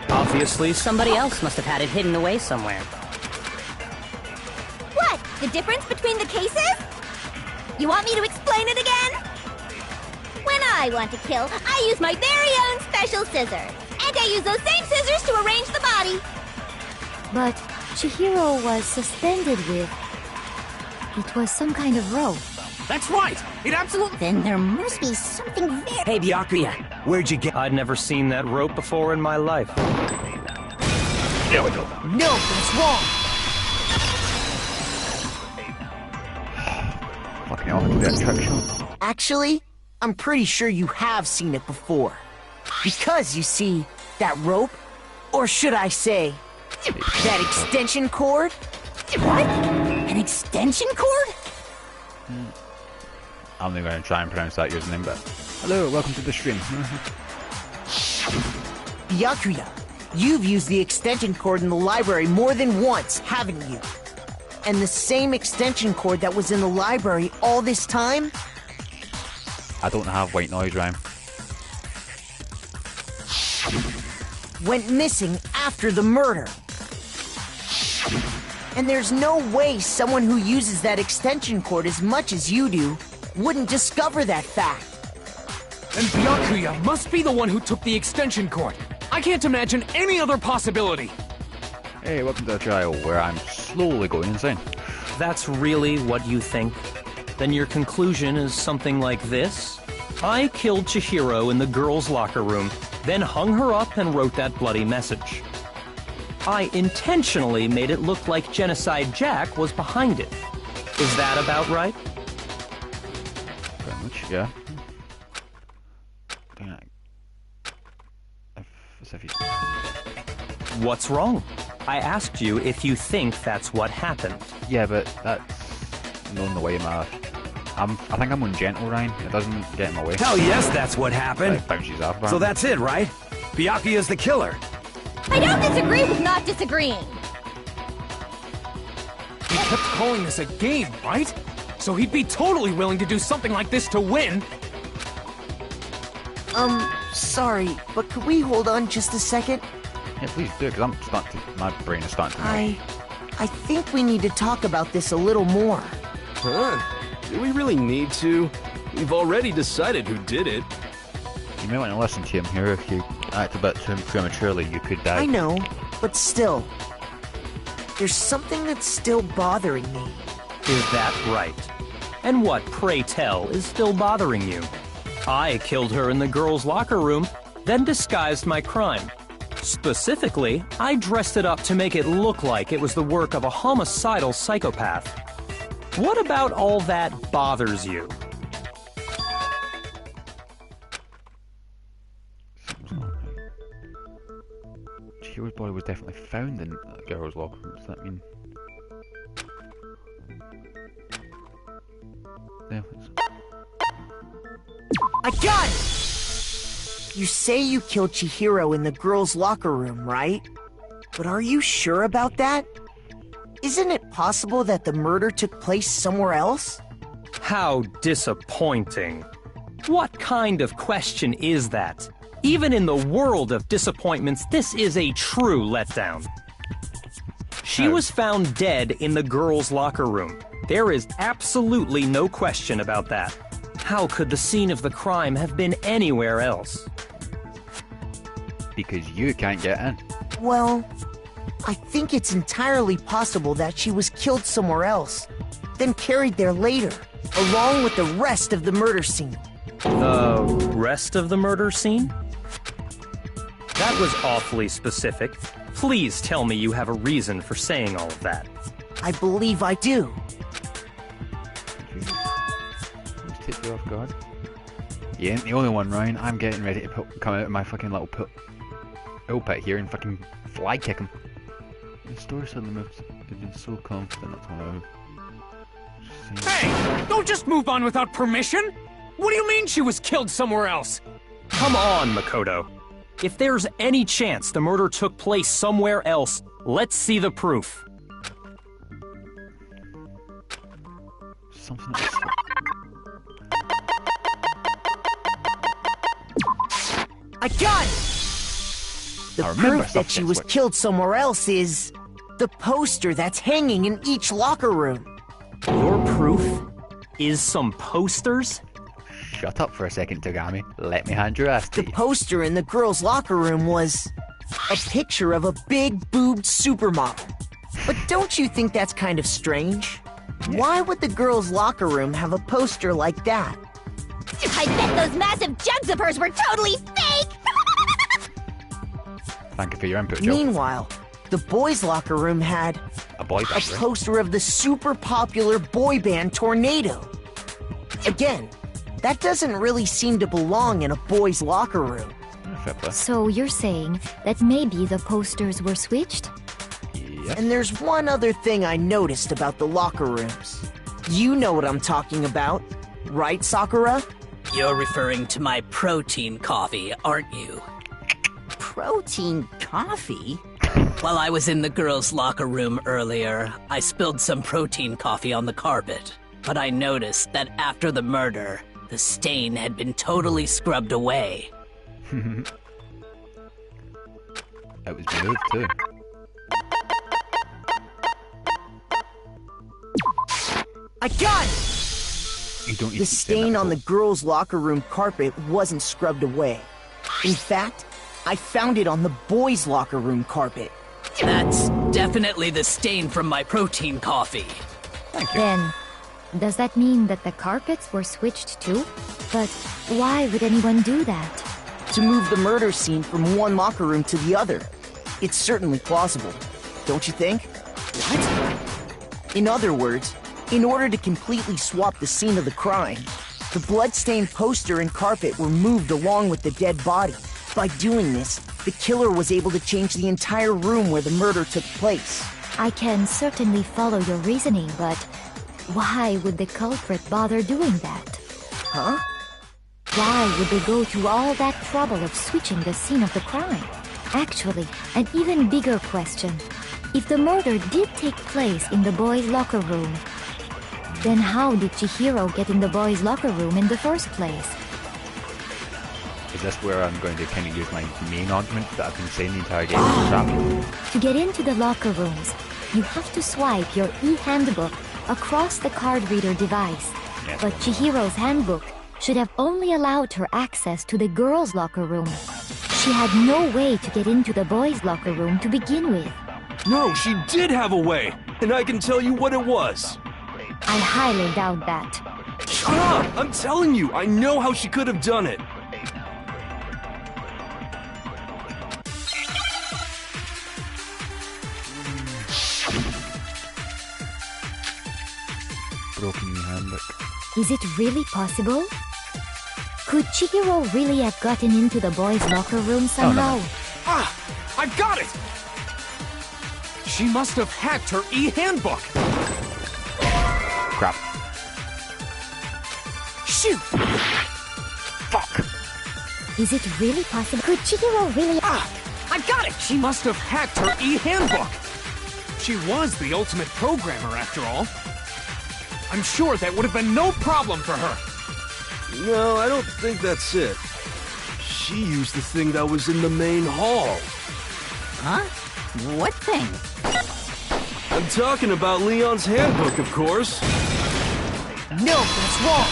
Obviously, somebody else must have had it hidden away somewhere. What? The difference between the cases? You want me to explain it again? When I want to kill, I use my very own special scissors. And I use those same scissors to arrange the body. But Chihiro was suspended with... It was some kind of rope. That's right! It absolutely... Then there must be something very... Hey, Byakuya, where'd you get... I'd never seen that rope before in my life. There we go. No, that's wrong! Fucking hell, look at that trick shot. Actually, I'm pretty sure you have seen it before. Because, you see, that rope, or should I say, that extension cord? What? An extension cord? I'm not going to try and pronounce that username, but... Hello, welcome to the stream. Byakuya, you've used the extension cord in the library more than once, haven't you? And the same extension cord that was in the library all this time? I don't have white noise, Rhyme. Went missing after the murder. And there's no way someone who uses that extension cord as much as you do wouldn't discover that fact. And Byakuya must be the one who took the extension cord. I can't imagine any other possibility. Hey, welcome to the trial, where I'm slowly going insane. That's really what you think? Then your conclusion is something like this? I killed Chihiro in the girls' locker room, then hung her up and wrote that bloody message. I intentionally made it look like Genocide Jack was behind it. Is that about right? Pretty much, yeah. As if he's... What's wrong? I asked you if you think that's what happened. Yeah, but that's not in the way of my... I think I'm on gentle, Ryan. It doesn't get in my way. Hell yes, that's what happened. It bounces off. So that's it, right? Byakuya's the killer. I don't disagree with not disagreeing. He kept calling this a game, right? So he'd be totally willing to do something like this to win. Sorry, but could we hold on just a second? Yeah, please do, because my brain is starting to melt. I think we need to talk about this a little more. Huh? Do we really need to? We've already decided who did it. You may want to listen to him here. If you act a bit too prematurely, you could die. I know, but still. There's something that's still bothering me. Is that right? And what, pray tell, is still bothering you? I killed her in the girls' locker room, then disguised my crime. Specifically, I dressed it up to make it look like it was the work of a homicidal psychopath. What about all that bothers you? Chihiro's body was definitely found in the girls' locker room. Does that mean... Yeah, I got it! You say you killed Chihiro in the girls' locker room, right? But are you sure about that? Isn't it possible that the murder took place somewhere else? How disappointing. What kind of question is that? Even in the world of disappointments, this is a true letdown. She was found dead in the girls' locker room. There is absolutely no question about that. How could the scene of the crime have been anywhere else? Because you can't get in. Well, I think it's entirely possible that she was killed somewhere else, then carried there later, along with the rest of the murder scene. The rest of the murder scene? That was awfully specific. Please tell me you have a reason for saying all of that. I believe I do. Let's take you off guard. You ain't the only one, Ryan. I'm getting ready to come out of my fucking little pit here and fucking fly kick him. The story suddenly moved. They've been so confident that's what I... Hey! Don't just move on without permission! What do you mean she was killed somewhere else? Come on, Makoto. If there's any chance the murder took place somewhere else, let's see the proof. Something else. I got it! The proof that she was killed somewhere else is the poster that's hanging in each locker room. Your proof is some posters? Shut up for a second, Togami. Let me hand your ass to you. The poster in the girls' locker room was a picture of a big-boobed supermodel. But don't you think that's kind of strange? Why would the girls' locker room have a poster like that? I bet those massive jugs of hers were totally fake! Thank you for your input, Joe. Meanwhile, the boys' locker room had a poster of the super popular boy band Tornado. Again, that doesn't really seem to belong in a boys' locker room. So you're saying that maybe the posters were switched? Yes. And there's one other thing I noticed about the locker rooms. You know what I'm talking about, right, Sakura? You're referring to my protein coffee, aren't you? Protein coffee? While I was in the girls' locker room earlier, I spilled some protein coffee on the carpet. But I noticed that after the murder, the stain had been totally scrubbed away. It was moved too. I got it! The stain on the girls' locker room carpet wasn't scrubbed away. In fact, I found it on the boys' locker room carpet. That's definitely the stain from my protein coffee. Thank you. Then, does that mean that the carpets were switched too? But why would anyone do that? To move the murder scene from one locker room to the other. It's certainly plausible, don't you think? What? In other words, in order to completely swap the scene of the crime, the bloodstained poster and carpet were moved along with the dead body, By doing this, the killer was able to change the entire room where the murder took place. I can certainly follow your reasoning, but why would the culprit bother doing that? Huh? Why would they go to all that trouble of switching the scene of the crime? Actually, an even bigger question. If the murder did take place in the boys' locker room, then how did Chihiro get in the boys' locker room in the first place? Is this where I'm going to kind of use my main argument that I've been saying the entire game? To get into the locker rooms, you have to swipe your e-handbook across the card reader device. Yes. But Chihiro's handbook should have only allowed her access to the girls' locker room. She had no way to get into the boys' locker room to begin with. No, she did have a way, and I can tell you what it was. I highly doubt that. Shut up! I'm telling you, I know how she could have done it. Broken handbook. Is it really possible? Could Chihiro really have gotten into the boys' locker room somehow? Oh, no. Ah! I've got it! She must have hacked her e-handbook! Crap. Shoot! Fuck! Is it really possible? Could Chihiro really... Ah! I got it! She must have hacked her e-handbook! She was the ultimate programmer, after all. I'm sure that would have been no problem for her. No, I don't think that's it. She used the thing that was in the main hall. Huh? What thing? I'm talking about Leon's handbook, of course. No, that's wrong!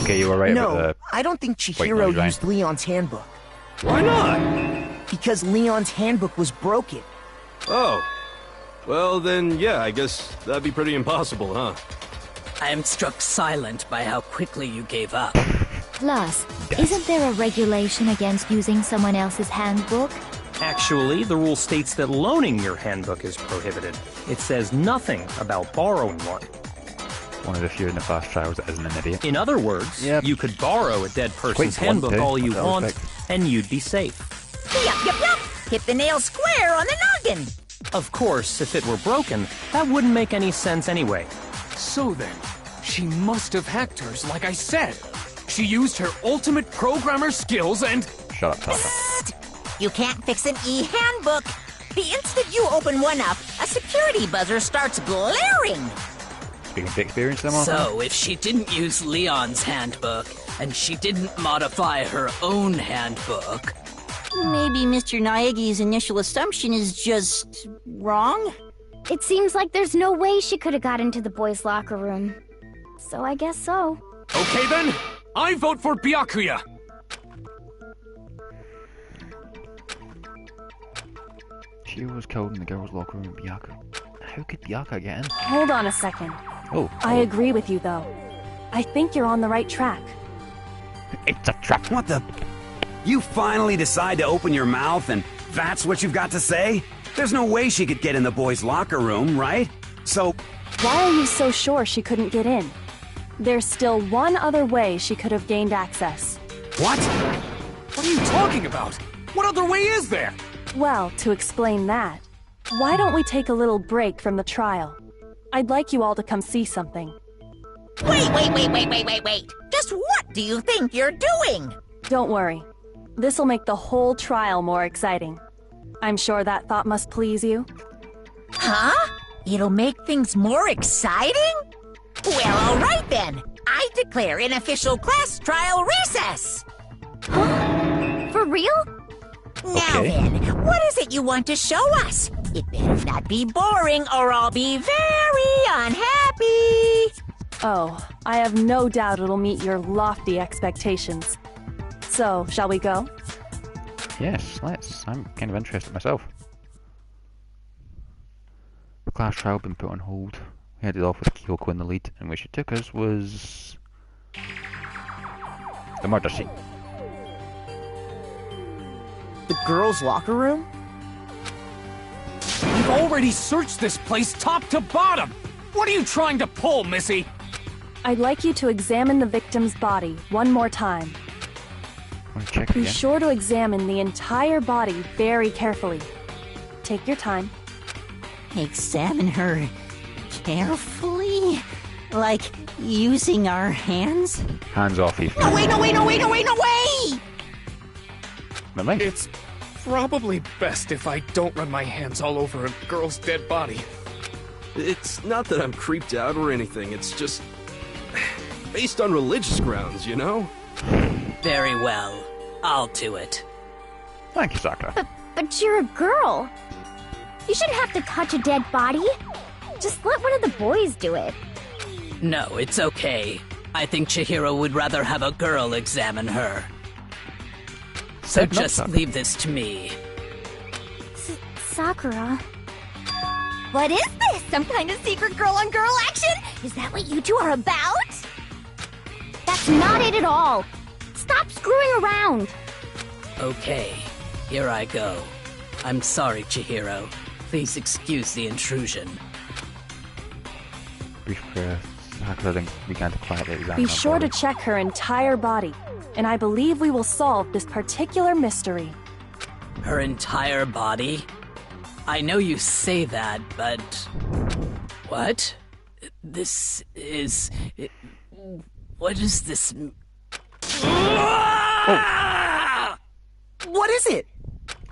Okay, you were right No, about the... I don't think Chihiro used Leon's handbook. Why not? Because Leon's handbook was broken. Oh. Well, then, yeah, I guess that'd be pretty impossible, huh? I am struck silent by how quickly you gave up. Plus, isn't there a regulation against using someone else's handbook? Actually, the rule states that loaning your handbook is prohibited. It says nothing about borrowing one. One of the few in the fast trials that isn't an idiot. In other words, you could borrow a dead person's handbook all you want, and you'd be safe. Yup. Hit the nail square on the noggin. Of course, if it were broken, that wouldn't make any sense anyway. So then, she must have hacked hers, like I said. She used her ultimate programmer skills and... Shut up, Taka. Psst. You can't fix an e-handbook. The instant you open one up, a security buzzer starts blaring. Speaking of experience, then, So, if she didn't use Leon's handbook, and she didn't modify her own handbook... Maybe Mr. Naegi's initial assumption is just... wrong? It seems like there's no way she could have got into the boys' locker room. So I guess so. Okay then, I vote for Byakuya! She was killed in the girls' locker room with Byaku. How could Byaku get in? Hold on a second. Oh. I agree with you, though. I think you're on the right track. It's a trap. What the... You finally decide to open your mouth and that's what you've got to say? There's no way she could get in the boys' locker room, right? So... Why are you so sure she couldn't get in? There's still one other way she could have gained access. What? What are you talking about? What other way is there? Well, to explain that, why don't we take a little break from the trial? I'd like you all to come see something. Wait. Just what do you think you're doing? Don't worry. This'll make the whole trial more exciting. I'm sure that thought must please you. Huh? It'll make things more exciting? Well, all right then. I declare an official class trial recess. Huh? For real? Now then, what is it you want to show us? It better not be boring or I'll be very unhappy. Oh, I have no doubt it'll meet your lofty expectations. So, shall we go? Yes, let's. I'm kind of interested myself. The class trial had been put on hold. We headed off with Kyoko in the lead, and where she took us was... the murder scene. The girls' locker room? You've already searched this place top to bottom! What are you trying to pull, Missy? I'd like you to examine the victim's body one more time. Check Be sure to examine the entire body very carefully. Take your time. Examine her carefully? Like using our hands? Hands off, Ethan. No way, no way, no way, no way, no way! Never mind. It's probably best if I don't run my hands all over a girl's dead body. It's not that I'm creeped out or anything, it's just based on religious grounds, you know? Very well. I'll do it. Thank you, Sakura. But you're a girl. You shouldn't have to touch a dead body. Just let one of the boys do it. No, it's okay. I think Chihiro would rather have a girl examine her. So just leave this to me. Sakura. What is this? Some kind of secret girl-on-girl action? Is that what you two are about? That's not it at all. Stop screwing around. Okay, here I go. I'm sorry, Chihiro. Please excuse the intrusion. Brief prayer. Sakura then began to quietly examine Be her sure to body. check her entire body, and I believe we will solve this particular mystery. Her entire body? I know you say that, but... What? This is... What is this... Oh. What is it?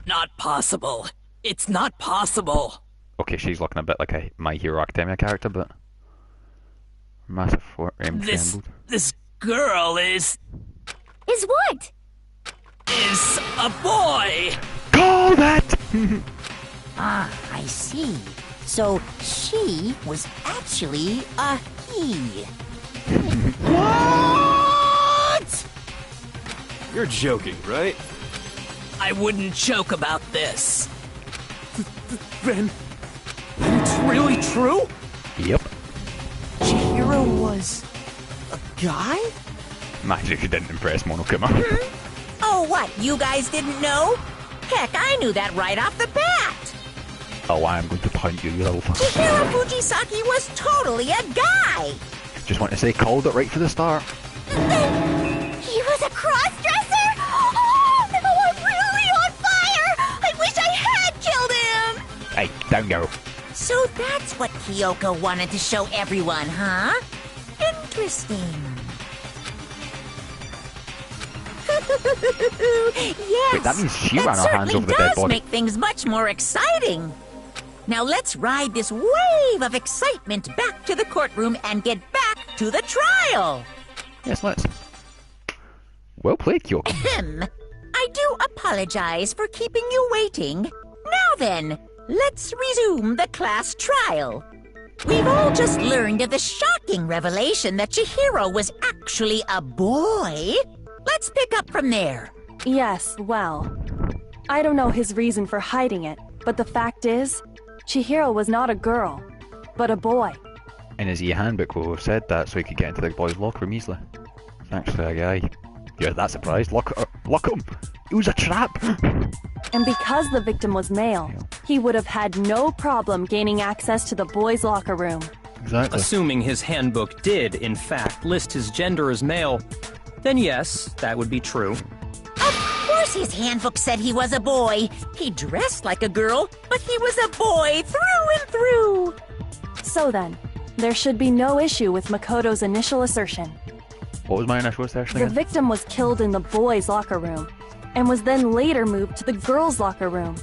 Not possible. It's not possible. Okay, she's looking a bit like a My Hero Academia character, but... Massive This girl is what? Is a boy! Call that! Ah, I see. So she was actually a he. What? You're joking, right? I wouldn't joke about this. Then it's really true? Yep. Chihiro was a guy? Magic didn't impress Monokuma. Oh, what? You guys didn't know? Heck, I knew that right off the bat. Oh, I'm going to punch you, you little fuck. Chihiro Fujisaki was totally a guy. Just want to say, called it right for the start. He was a cross-dresser? Oh, I'm really on fire! I wish I had killed him! Hey, down girl. So that's what Kyoko wanted to show everyone, huh? Interesting. Yes, Wait, that means she ran her hands over the dead does body. make things much more exciting. Now let's ride this wave of excitement back to the courtroom and get back to the trial. Yes, let's. Well played, Kyoko. I do apologize for keeping you waiting. Now then, let's resume the class trial. We've all just learned of the shocking revelation that Chihiro was actually a boy. Let's pick up from there. Yes, well, I don't know his reason for hiding it, but the fact is, Chihiro was not a girl, but a boy. In his e-handbook will have said that so he could get into the boys' locker room easily. Thanks to a guy. You're that surprised? Lock him! It was a trap! And because the victim was male, he would have had no problem gaining access to the boys' locker room. Exactly. Assuming his handbook did, in fact, list his gender as male, then yes, that would be true. Of course his handbook said he was a boy. He dressed like a girl, but he was a boy through and through. So then, there should be no issue with Makoto's initial assertion. What was my initial assertion The again? victim was killed in the boys' locker room, and was then later moved to the girls' locker room.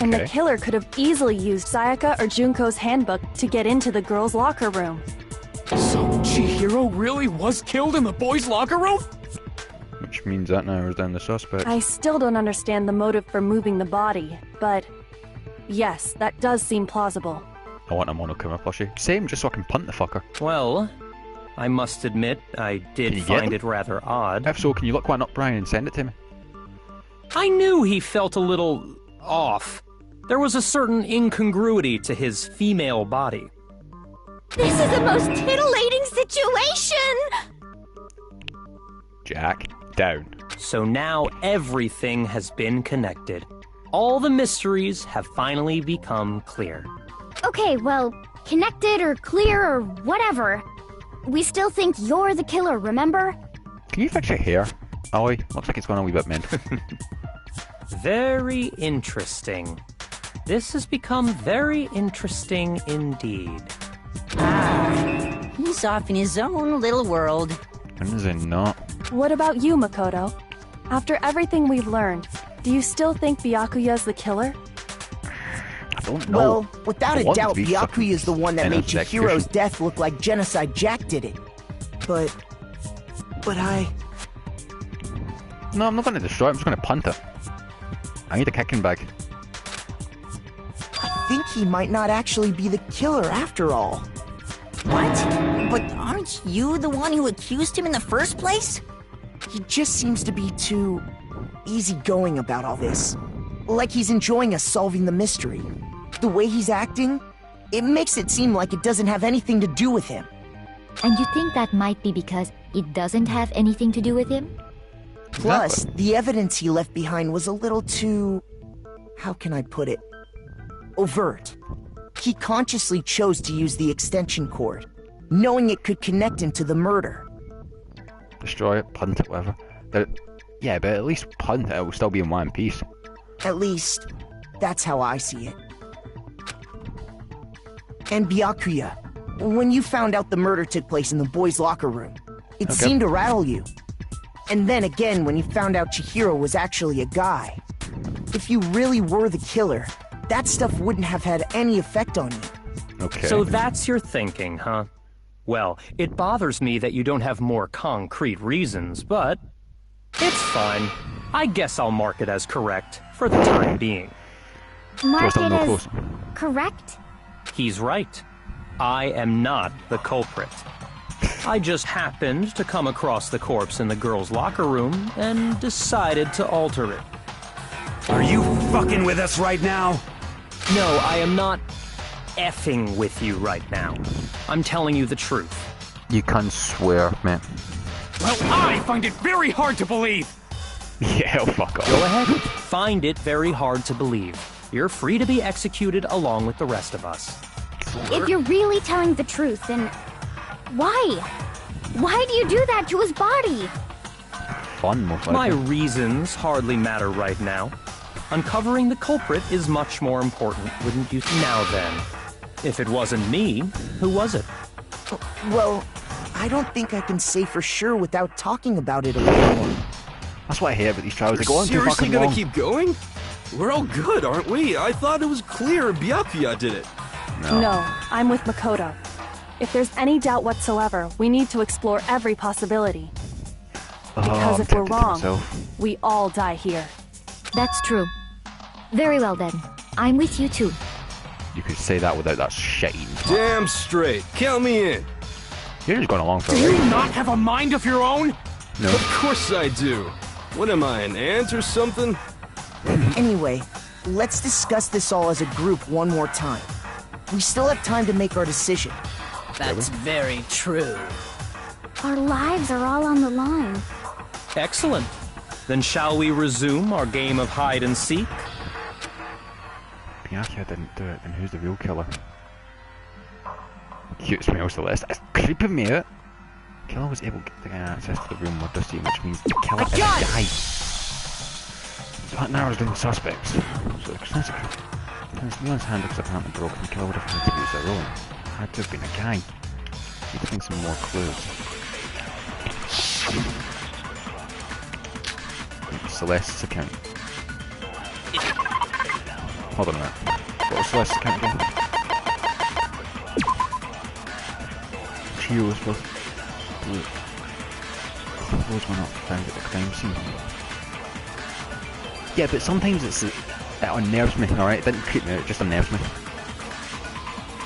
And the Okay. killer could have easily used Sayaka or Junko's handbook to get into the girls' locker room. So Chihiro really was killed in the boys' locker room? Which means that narrows down the suspect. I still don't understand the motive for moving the body, but yes, that does seem plausible. I want a Monokuma plushie. Same, just so I can punt the fucker. Well, I must admit, I did Can you get find them? it rather odd. If so, can you look one up, Brian, and send it to me? I knew he felt a little off. There was a certain incongruity to his female body. This is the most titillating situation! Jack, down. So now everything has been connected. All the mysteries have finally become clear. Okay, well, connected or clear or whatever. we still think you're the killer, remember? Can you fix your hair, Ollie? Looks like it's gone a wee bit mental. Very interesting. This has become very interesting indeed. He's off in his own little world. When is it not? What about you, Makoto? After everything we've learned, do you still think Byakuya's the killer? I don't know. Well, without I a want doubt, to be Byakuya is the one that an made execution. Chihiro's death look like Genocide Jack did it. But I... No, I'm not going to destroy it. I'm just going to punt it. I need a kicking bag. I think he might not actually be the killer after all. What? But aren't you the one who accused him in the first place? He just seems to be too easygoing about all this. Like he's enjoying us solving the mystery. The way he's acting, it makes it seem like it doesn't have anything to do with him. And you think that might be because it doesn't have anything to do with him? Plus, the evidence he left behind was a little too... how can I put it? Overt. He consciously chose to use the extension cord, knowing it could connect him to the murder. Destroy it, punt it, whatever. Yeah, but at least punt it, it will still be in one piece. At least, that's how I see it. And Byakuya, when you found out the murder took place in the boys' locker room, it seemed to rattle you. And then again, when you found out Chihiro was actually a guy. If you really were the killer, that stuff wouldn't have had any effect on you. Okay. So that's your thinking, huh? Well, it bothers me that you don't have more concrete reasons, but it's fine. I guess I'll mark it as correct for the time being. Mark it as correct? He's right. I am not the culprit. I just happened to come across the corpse in the girls' locker room and decided to alter it. Are you fucking with us right now? No, I am not effing with you right now. I'm telling you the truth. You can swear, man. Well, I find it very hard to believe. Yeah, fuck off. Go ahead. Find it very hard to believe. You're free to be executed along with the rest of us. If you're really telling the truth, then why? Why do you do that to his body? Fun, most likely. My reasons hardly matter right now. Uncovering the culprit is much more important, wouldn't you? Now then, if it wasn't me, who was it? Well, I don't think I can say for sure without talking about it a little more. That's what I hate about these trials. They go on too Seriously fucking gonna long. keep going? We're all good, aren't we? I thought it was clear Byakuya did it. No, I'm with Makoto. If there's any doubt whatsoever, we need to explore every possibility. Because if we're wrong, we all die here. That's true. Very well then. I'm with you too. You could say that without that shitting. Damn straight. Count me in. You're just going along for a Do you ride. not have a mind of your own? No. Of course I do. What am I, an ant or something? Anyway, let's discuss this all as a group one more time. We still have time to make our decision. That's very true. Our lives are all on the line. Excellent. Then shall we resume our game of hide and seek? Byakuya didn't do it, then who's the real killer? Cute smells the list. It's creeping me out. The killer was able to gain access to the room with the scene, which means the killer is a guy. So that narrows down the suspects. So since Leon's hand was apparently broken, the killer would have had to use their own. Had to have been a guy. Need to find some more clues. Celeste's account. Hold on a minute. What was Celeste's account again? Chihiro was supposed to... Clothes were not found at the crime scene. Yeah, but sometimes it unnerves me, alright? It didn't creep me out, it just unnerves me.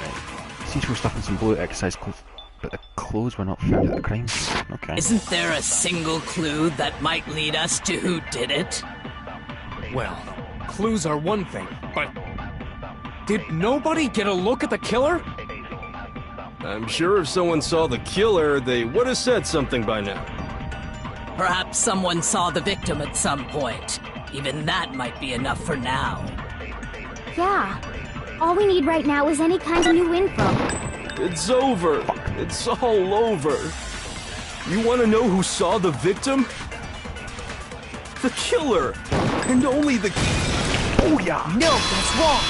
Right. Seems we're stuffing some blue exercise clothes, but the clothes were not found at the crime scene. Okay. Isn't there a single clue that might lead us to who did it? Well, clues are one thing, but... Did nobody get a look at the killer? I'm sure if someone saw the killer, they would have said something by now. Perhaps someone saw the victim at some point. Even that might be enough for now. Yeah. All we need right now is any kind of new info. It's over. It's all over. You want to know who saw the victim? The killer. And only the... Oh, yeah. No, that's wrong.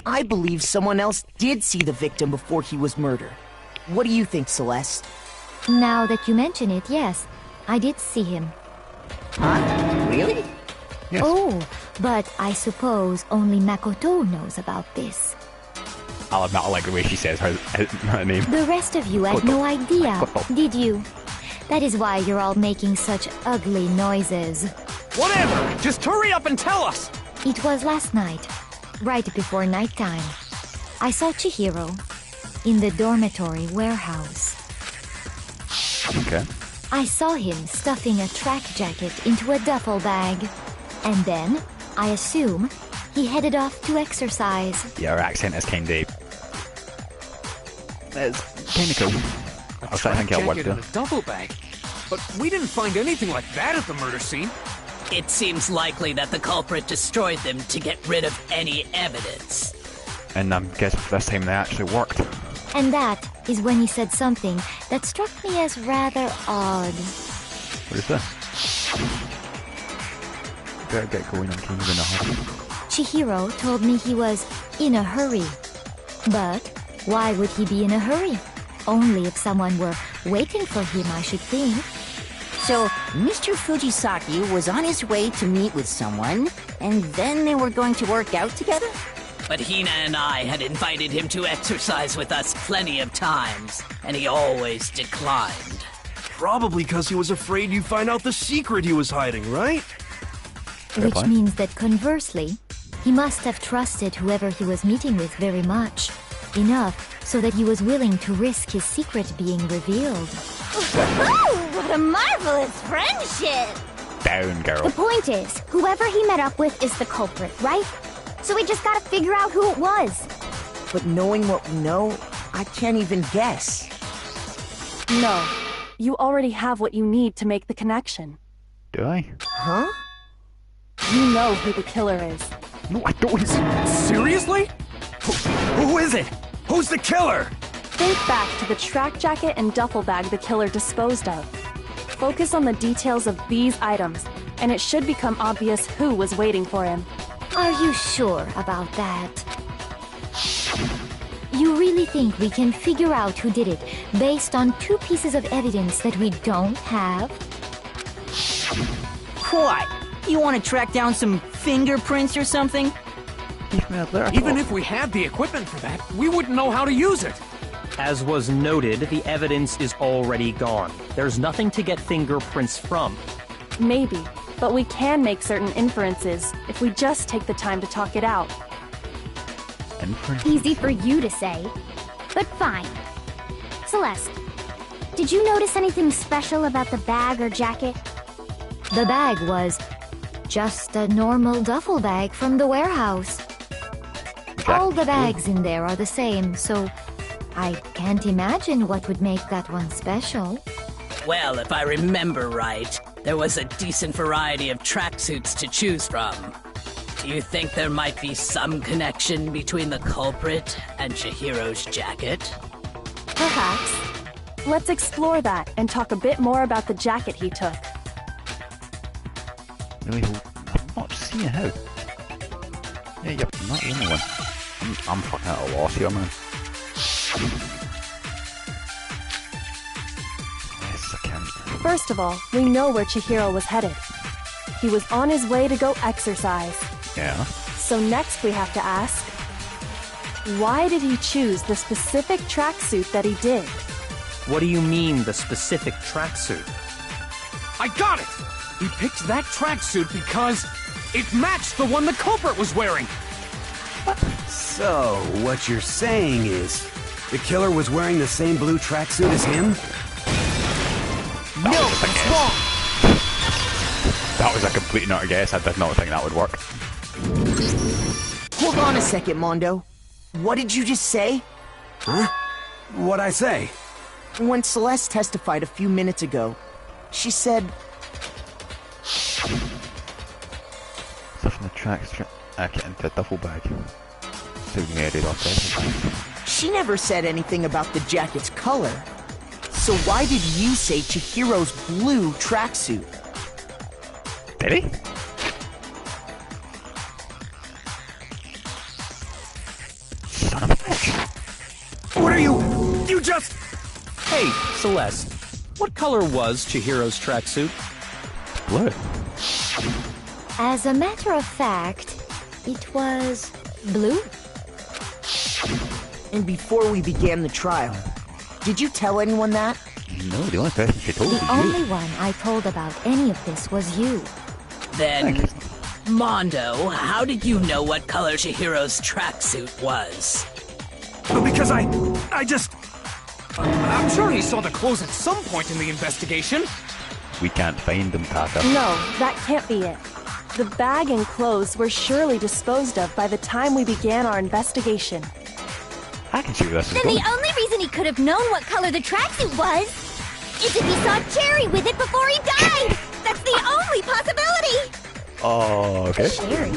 I believe someone else did see the victim before he was murdered. What do you think, Celeste? Now that you mention it, yes, I did see him. Huh? Really? Yes. Oh, but I suppose only Makoto knows about this. I'll admit I like the way she says her name. The rest of you had no idea, did you? That is why you're all making such ugly noises. Whatever! Just hurry up and tell us! It was last night, right before nighttime. I saw Chihiro in the dormitory warehouse. Okay. I saw him stuffing a track jacket into a duffel bag. And then, I assume, he headed off to exercise. Yeah, her accent is kind of... It's kind of cool. I was trying to think of what in a duffel bag. But we didn't find anything like that at the murder scene. It seems likely that the culprit destroyed them to get rid of any evidence. And I guess this time they actually worked. And that is when he said something that struck me as rather odd. What is this? Better get going, I'm kind of in a hurry. Chihiro told me he was in a hurry. But why would he be in a hurry? Only if someone were waiting for him, I should think. So, Mr. Fujisaki was on his way to meet with someone, and then they were going to work out together? But Hina and I had invited him to exercise with us plenty of times, and he always declined. Probably because he was afraid you'd find out the secret he was hiding, right? Which means that conversely, he must have trusted whoever he was meeting with very much. Enough so that he was willing to risk his secret being revealed. What a marvelous friendship! Down, girl. The point is, whoever he met up with is the culprit, right? So we just gotta figure out who it was. But knowing what we know, I can't even guess. No. You already have what you need to make the connection. Do I? Huh? You know who the killer is. No, I don't. Seriously? Who is it? Who's the killer? Think back to the track jacket and duffel bag the killer disposed of. Focus on the details of these items, and it should become obvious who was waiting for him. Are you sure about that? You really think we can figure out who did it based on two pieces of evidence that we don't have? What? You want to track down some fingerprints or something? Even if we had the equipment for that, we wouldn't know how to use it. As was noted, the evidence is already gone. There's nothing to get fingerprints from. Maybe, but we can make certain inferences if we just take the time to talk it out. Easy for you to say, but fine. Celeste, did you notice anything special about the bag or jacket? The bag was just a normal duffel bag from the warehouse. All the bags in there are the same, so I can't imagine what would make that one special. Well, if I remember right, there was a decent variety of tracksuits to choose from. Do you think there might be some connection between the culprit and Chihiro's jacket? Perhaps. Let's explore that and talk a bit more about the jacket he took. Really? I'm not seeing how. Yeah, you're not the only one. I'm fucking at a loss here, man. Yes, I can. First of all, we know where Chihiro was headed. He was on his way to go exercise. Yeah. So next we have to ask, why did he choose the specific tracksuit that he did? What do you mean, the specific tracksuit? I got it! He picked that tracksuit because it matched the one the culprit was wearing. So, what you're saying is, the killer was wearing the same blue tracksuit as him? No, that's wrong! That was a complete and utter guess. I did not think that would work. Hold on a second, Mondo. What did you just say? Huh? What'd I say? When Celeste testified a few minutes ago, she said... Stuff in the jacket into a duffel bag. So we made it off everything. She never said anything about the jacket's color. So why did you say Chihiro's blue tracksuit? Did he? Son of a bitch. What are you? You just... Hey, Celeste. What color was Chihiro's tracksuit? Blue. As a matter of fact, it was blue. And before we began the trial, did you tell anyone that? No, the only person she told was The you. only one I told about any of this was you. Then, Mondo, how did you know what color Chihiro's tracksuit was? Because I just... I'm sure he saw the clothes at some point in the investigation. We can't find them, Taka. No, that can't be it. The bag and clothes were surely disposed of by the time we began our investigation. I can see where this is Then going. the only reason he could have known what color the tracksuit was is if he saw Cherry with it before he died! That's the only possibility! Oh, okay. Cherry?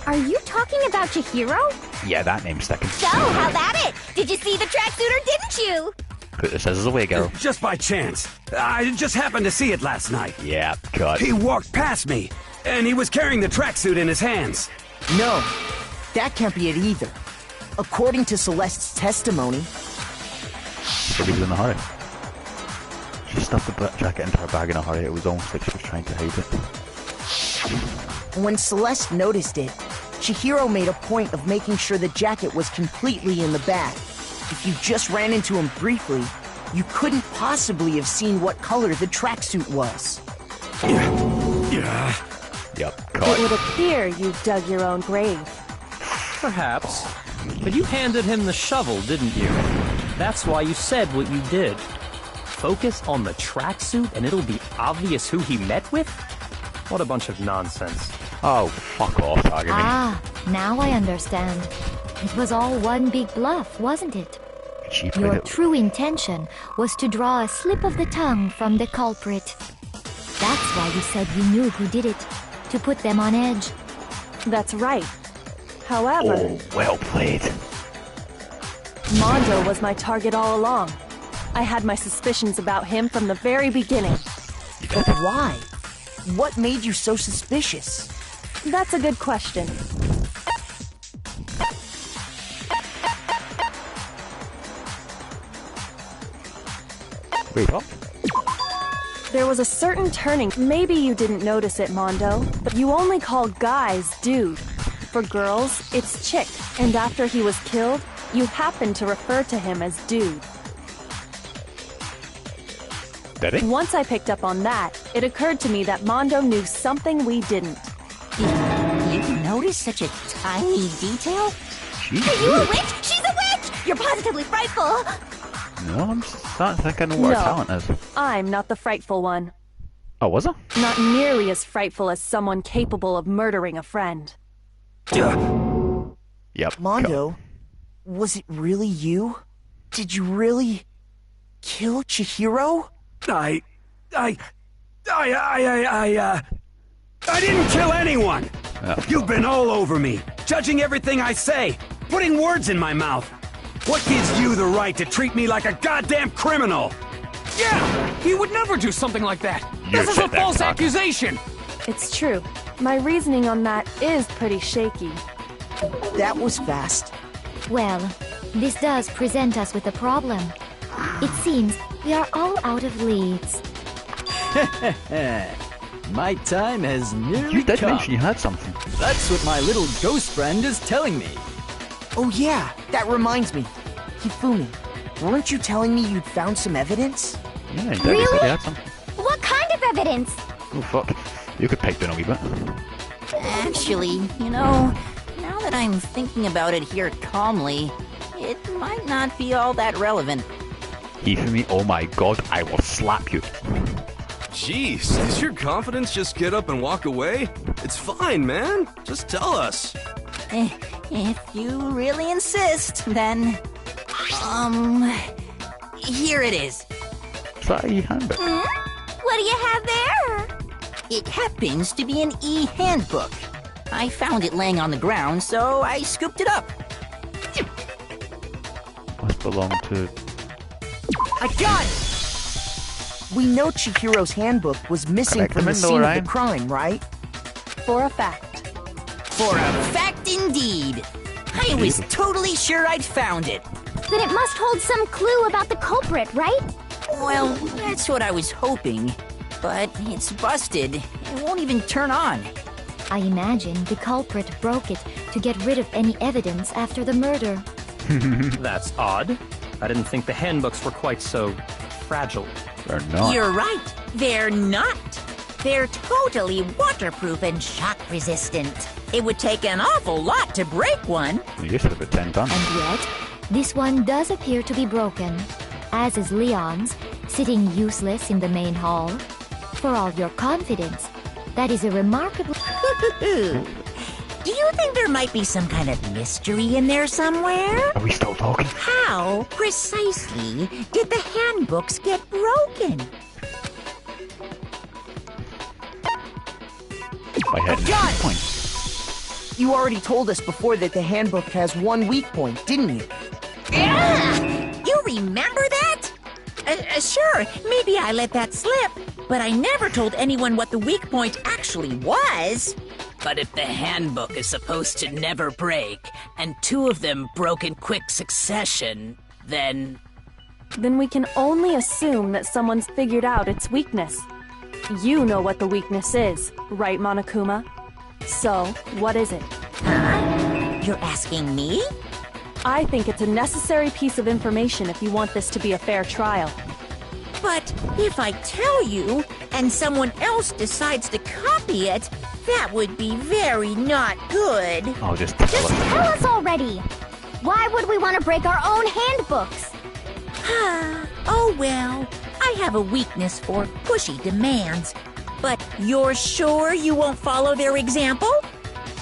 Are you talking about Chihiro? Yeah, that name's sticking. So, how about it? Did you see the tracksuit or didn't you? Put the scissors away, girl. Just by chance. I just happened to see it last night. Yeah, cut. He walked past me, and he was carrying the tracksuit in his hands. No, that can't be it either. According to Celeste's testimony... She was in a hurry. She stuffed the jacket into her bag in a hurry. It was almost like she was trying to hide it. When Celeste noticed it, Chihiro made a point of making sure the jacket was completely in the bag. If you just ran into him briefly, you couldn't possibly have seen what color the tracksuit was. Yeah. Yep, It would appear you dug your own grave. Perhaps. But you handed him the shovel, didn't you? That's why you said what you did. Focus on the tracksuit and it'll be obvious who he met with? What a bunch of nonsense. Oh, fuck off, Taka. Ah, now I understand. It was all one big bluff, wasn't it? She played Your it. true intention was to draw a slip of the tongue from the culprit. That's why you said you knew who did it, to put them on edge. That's right. However, Oh, well played. Mondo was my target all along. I had my suspicions about him from the very beginning. But why? What made you so suspicious? That's a good question. Wait, what? There was a certain turning. Maybe you didn't notice it, Mondo, but you only call guys dude. For girls, it's chick. And after he was killed, you happened to refer to him as dude. Did he? Once I picked up on that, it occurred to me that Mondo knew something we didn't. You noticed such a tiny detail? She's Are you a good. witch? She's a witch! You're positively frightful! No, I'm starting to think I know what her talent is. I'm not the frightful one. Oh, was I? Not nearly as frightful as someone capable of murdering a friend. Yep. Mondo, was it really you? Did you really kill Chihiro? I didn't kill anyone! Oh. You've been all over me, judging everything I say, putting words in my mouth. What gives you the right to treat me like a goddamn criminal? Yeah! He would never do something like that! You're This is a shit there, false Taka. accusation! It's true. My reasoning on that is pretty shaky. That was fast. Well, this does present us with a problem. It seems we are all out of leads. My time has nearly You did come. mention you had something. That's what my little ghost friend is telling me. Oh yeah, that reminds me. Hifumi, weren't you telling me you'd found some evidence? Yeah, you did. Really? You said you had something. What kind of evidence? Oh, fuck. You could pipe down a wee bit. Actually, you know, now that I'm thinking about it here calmly, it might not be all that relevant. Hifumi, oh my god, I will slap you. Jeez, does your confidence just get up and walk away? It's fine, man. Just tell us. If you really insist, then... Here it is. Try your hand bit. What do you have there? It happens to be an e-handbook. I found it laying on the ground, so I scooped it up. Must belong to... I got it! We know Chihiro's handbook was missing from the scene of the crime, right? For a fact. For a fact indeed. I was totally sure I'd found it. Then it must hold some clue about the culprit, right? Well, that's what I was hoping. But it's busted. It won't even turn on. I imagine the culprit broke it to get rid of any evidence after the murder. That's odd. I didn't think the handbooks were quite so fragile. They're not. You're right. They're not. They're totally waterproof and shock resistant. It would take an awful lot to break one. You used to have 10 tons. And yet, this one does appear to be broken, as is Leon's, sitting useless in the main hall. For all your confidence, that is a remarkable... Do you think there might be some kind of mystery in there somewhere? Are we still talking? How, precisely, did the handbooks get broken? I had I've got it! point. You already told us before that the handbook has one weak point, didn't you? Yeah! You remember that? Sure, maybe I let that slip, but I never told anyone what the weak point actually was. But if the handbook is supposed to never break, and two of them broke in quick succession, then... Then we can only assume that someone's figured out its weakness. You know what the weakness is, right, Monokuma? So, what is it? Huh? You're asking me? I think it's a necessary piece of information if you want this to be a fair trial. But if I tell you, and someone else decides to copy it, that would be very not good. I'll just tell Just us. tell us already! Why would we want to break our own handbooks? Oh well, I have a weakness for pushy demands. But you're sure you won't follow their example?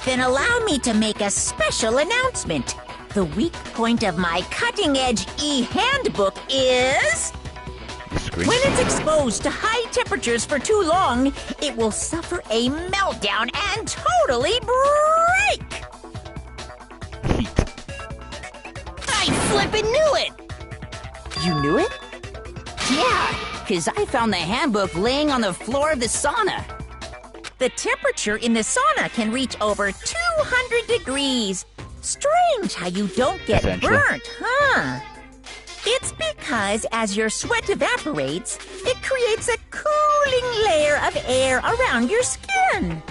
Then allow me to make a special announcement. The weak point of my cutting-edge e-handbook is... When it's exposed to high temperatures for too long, it will suffer a meltdown and totally break! I flippin' knew it! You knew it? Yeah, because I found the handbook laying on the floor of the sauna. The temperature in the sauna can reach over 200 degrees. Strange how you don't get burnt, huh? It's because as your sweat evaporates, it creates a cooling layer of air around your skin.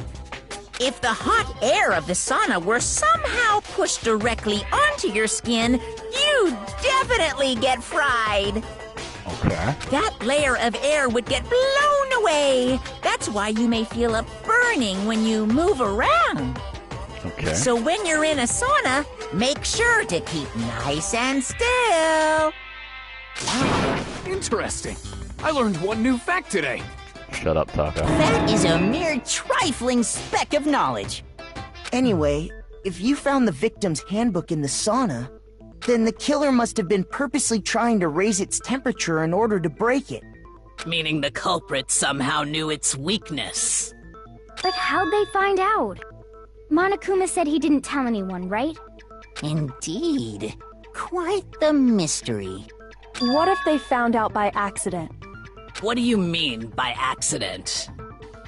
If the hot air of the sauna were somehow pushed directly onto your skin, you'd definitely get fried. Okay. That layer of air would get blown away. That's why you may feel a burning when you move around. Okay. So when you're in a sauna, make sure to keep nice and still. Wow, interesting. I learned one new fact today. Shut up, Taka. That is a mere trifling speck of knowledge. Anyway, if you found the victim's handbook in the sauna, then the killer must have been purposely trying to raise its temperature in order to break it. Meaning the culprit somehow knew its weakness. But how'd they find out? Monokuma said he didn't tell anyone, right? Indeed. Quite the mystery. What if they found out by accident? What do you mean by accident?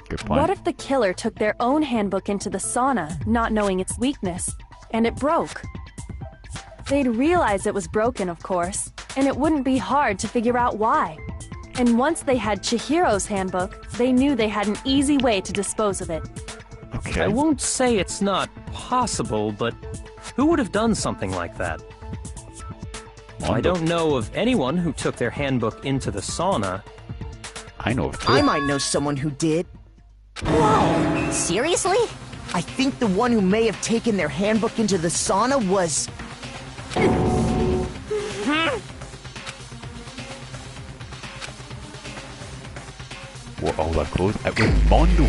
Good point. What if the killer took their own handbook into the sauna, not knowing its weakness, and it broke? They'd realize it was broken, of course, and it wouldn't be hard to figure out why. And once they had Chihiro's handbook, they knew they had an easy way to dispose of it. Okay. I won't say it's not possible, but who would have done something like that? I don't know of anyone who took their handbook into the sauna. I know of two. I might know someone who did. Whoa! Seriously? I think the one who may have taken their handbook into the sauna was... What, all that close? It was Mondo.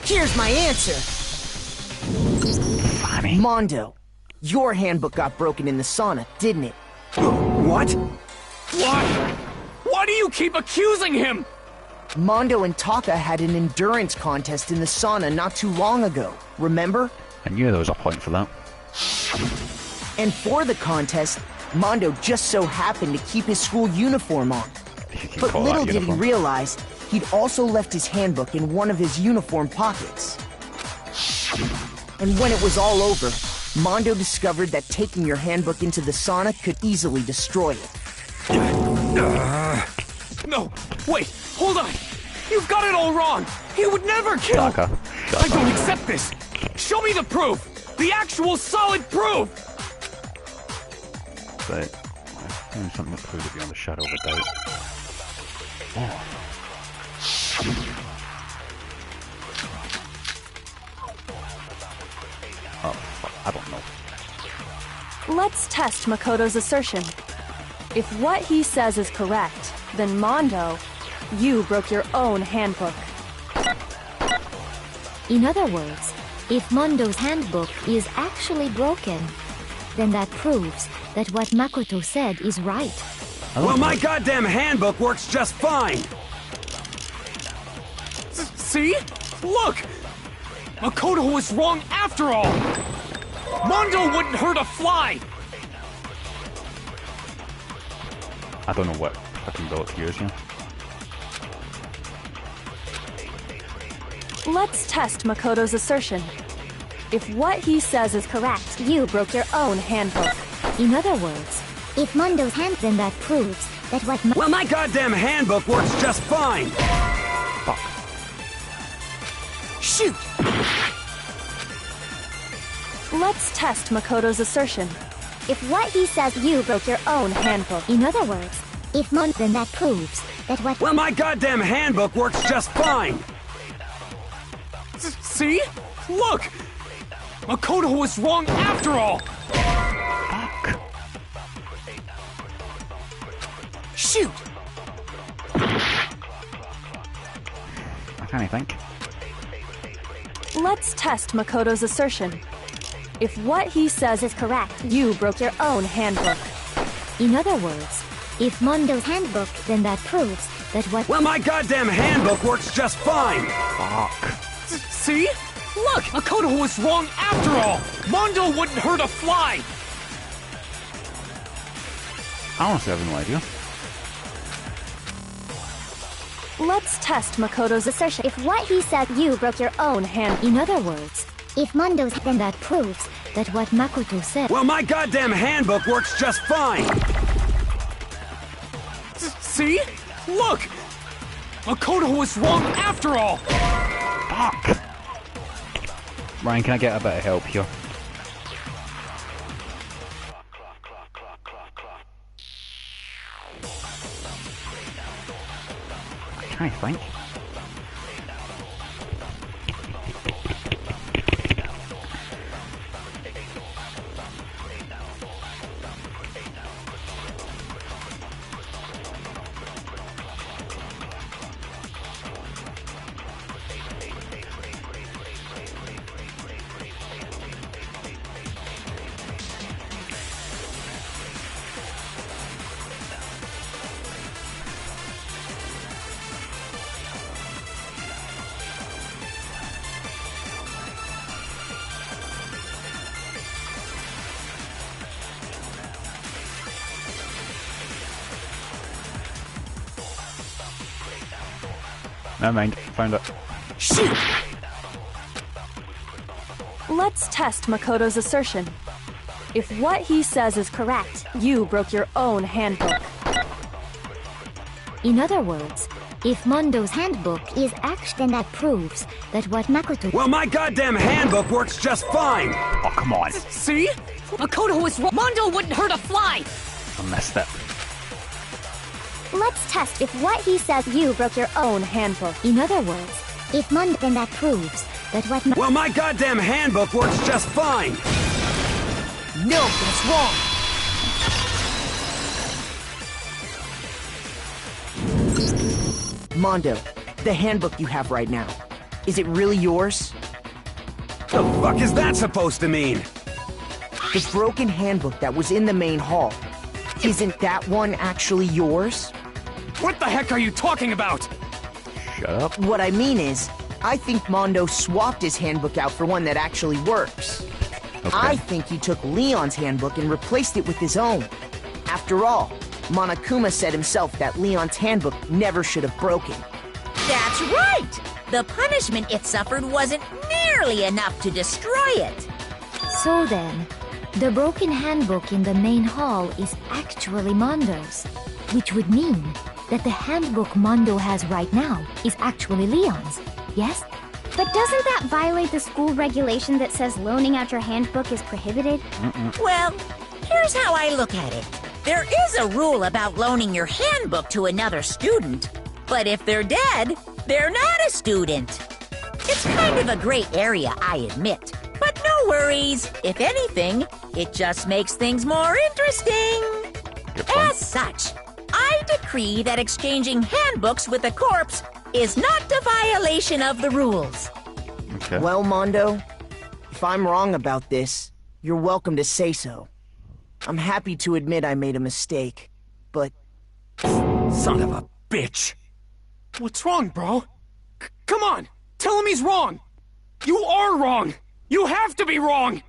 Here's my answer! Funny. Mondo, your handbook got broken in the sauna, didn't it? What? Why? Why do you keep accusing him? Mondo and Taka had an endurance contest in the sauna not too long ago, remember? I knew there was a point for that. And for the contest, Mondo just so happened to keep his school uniform on. But little did he realize, he'd also left his handbook in one of his uniform pockets. And when it was all over, Mondo discovered that taking your handbook into the sauna could easily destroy it. No, wait, hold on. You've got it all wrong. He would never kill. Taka, I don't accept this. Show me the proof. The actual solid proof. But something that proves it beyond a shadow of a doubt. Oh. Oh, fuck, I don't know. Let's test Makoto's assertion. If what he says is correct, then Mondo, you broke your own handbook. In other words, if Mondo's handbook is actually broken, then that proves that what Makoto said is right. Well, my goddamn handbook works just fine! See? Look! Makoto was wrong after all! Mondo wouldn't hurt a fly! I don't know what fucking bullet to use here. Let's test Makoto's assertion. If what he says is correct, you broke your own handbook. In other words, if Mondo's hand, then that proves that what Well, my goddamn handbook works just fine! Fuck. Shoot! Let's test Makoto's assertion. If what he says, You broke your own handbook. In other words, if Mondo, then that proves that what Well, my goddamn handbook works just fine! See? Look! Makoto was wrong after all! Fuck. Shoot! I can't think. Let's test Makoto's assertion. If what he says is correct, you broke your own handbook. In other words, if Mondo's handbook, then that proves that what Well, my goddamn handbook works just fine! Fuck. See? Look! Makoto was wrong after all! Mondo wouldn't hurt a fly! I honestly have no idea. Let's test Makoto's assertion. If what he said, you broke your own hand. In other words, if Mondo's, then that proves that what Makoto said. Well, my goddamn handbook works just fine! See? Look! Makoto was wrong after all! Fuck. Ryan, can I get a bit of help here? I can't think. Never mind, found it. Shoot! Let's test Makoto's assertion. If what he says is correct, you broke your own handbook. In other words, if Mondo's handbook is actually, then that proves that what Makoto. Well, my goddamn handbook works just fine! Oh, come on. See? Makoto was wrong. Mondo wouldn't hurt a fly! I missed it. let's test if what he says, you broke your own handbook. In other words, if Mondo, then that proves that what Well, my goddamn handbook works just fine! No, that's wrong! Mondo, the handbook you have right now, is it really yours? The fuck is that supposed to mean? The broken handbook that was in the main hall. Isn't that one actually yours? What the heck are you talking about? Shut up. What I mean is, I think Mondo swapped his handbook out for one that actually works. Okay. I think he took Leon's handbook and replaced it with his own. After all, Monokuma said himself that Leon's handbook never should have broken. That's right! The punishment it suffered wasn't nearly enough to destroy it. So then, the broken handbook in the main hall is actually Mondo's, which would mean that the handbook Mondo has right now is actually Leon's, yes? But doesn't that violate the school regulation that says loaning out your handbook is prohibited? Well, here's how I look at it. There is a rule about loaning your handbook to another student, but if they're dead, they're not a student. It's kind of a gray area, I admit. But no worries. If anything, it just makes things more interesting. As such, I decree that exchanging handbooks with a corpse is not a violation of the rules. Okay. Well, Mondo, if I'm wrong about this, you're welcome to say so. I'm happy to admit I made a mistake, but... Son of a bitch! What's wrong, bro? Come on! Tell him he's wrong! You are wrong! You have to be wrong!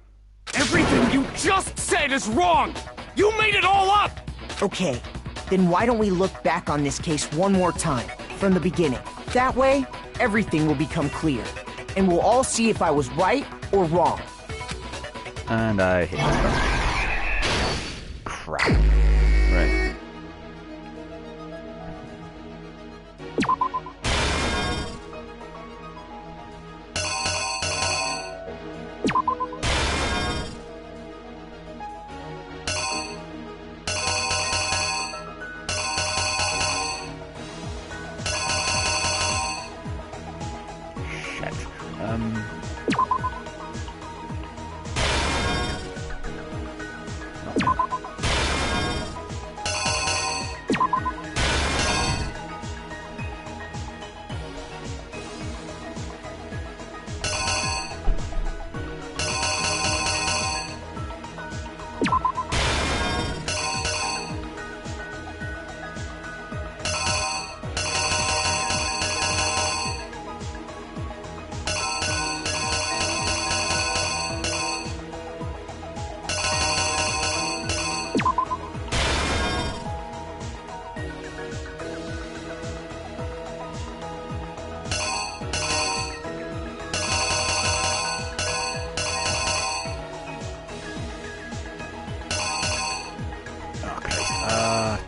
Everything you just said is wrong! You made it all up! Okay, then why don't we look back on this case one more time, from the beginning? That way, everything will become clear, and we'll all see if I was right or wrong. And I hit this. Crap. Right.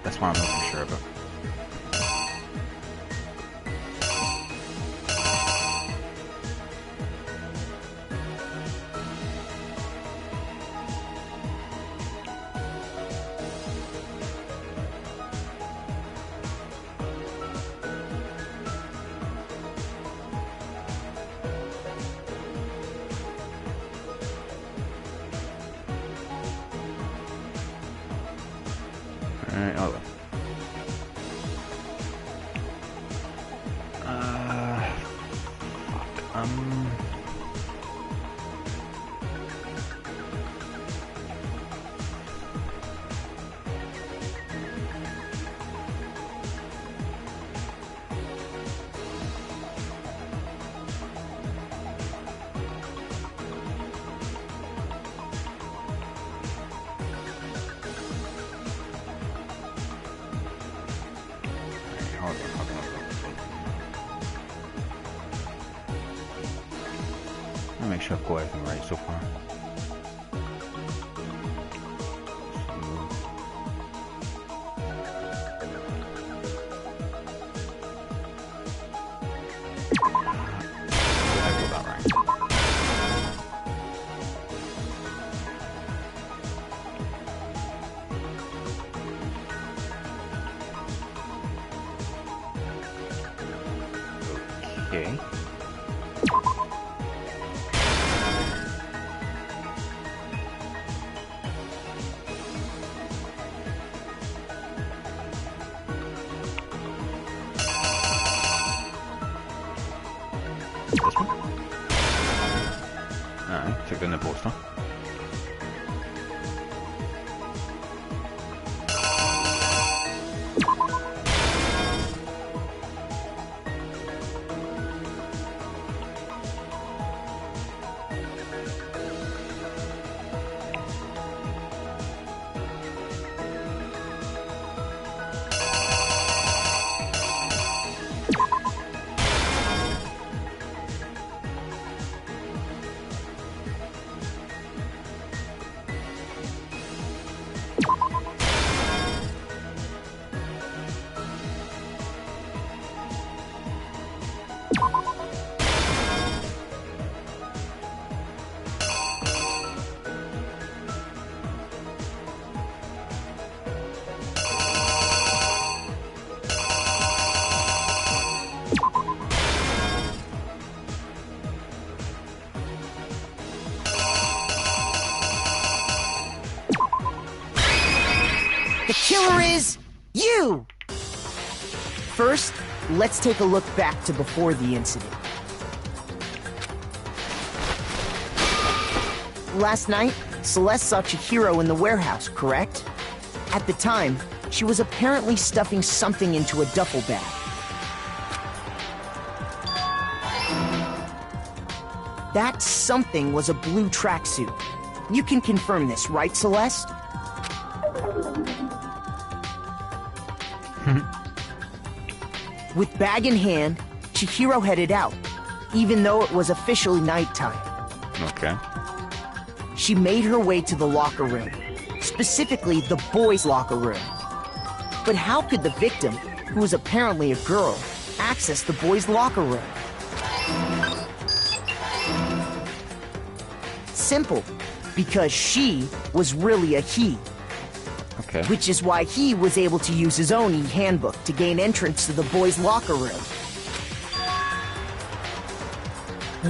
That's what I'm not sure about. Alright, hold on. I'll make sure I've got everything right so far. Okay. This one? Alright, took in the poster. You! First, let's take a look back to before the incident. Last night, Celeste saw Chihiro in the warehouse, correct? At the time, she was apparently stuffing something into a duffel bag. That something was a blue tracksuit. You can confirm this, right, Celeste? With bag in hand, Chihiro headed out, even though it was officially nighttime. Okay. She made her way to the locker room, specifically the boys' locker room. But how could the victim, who was apparently a girl, access the boys' locker room? Simple, because she was really a he. Okay. Which is why he was able to use his own e-handbook to gain entrance to the boys' locker room.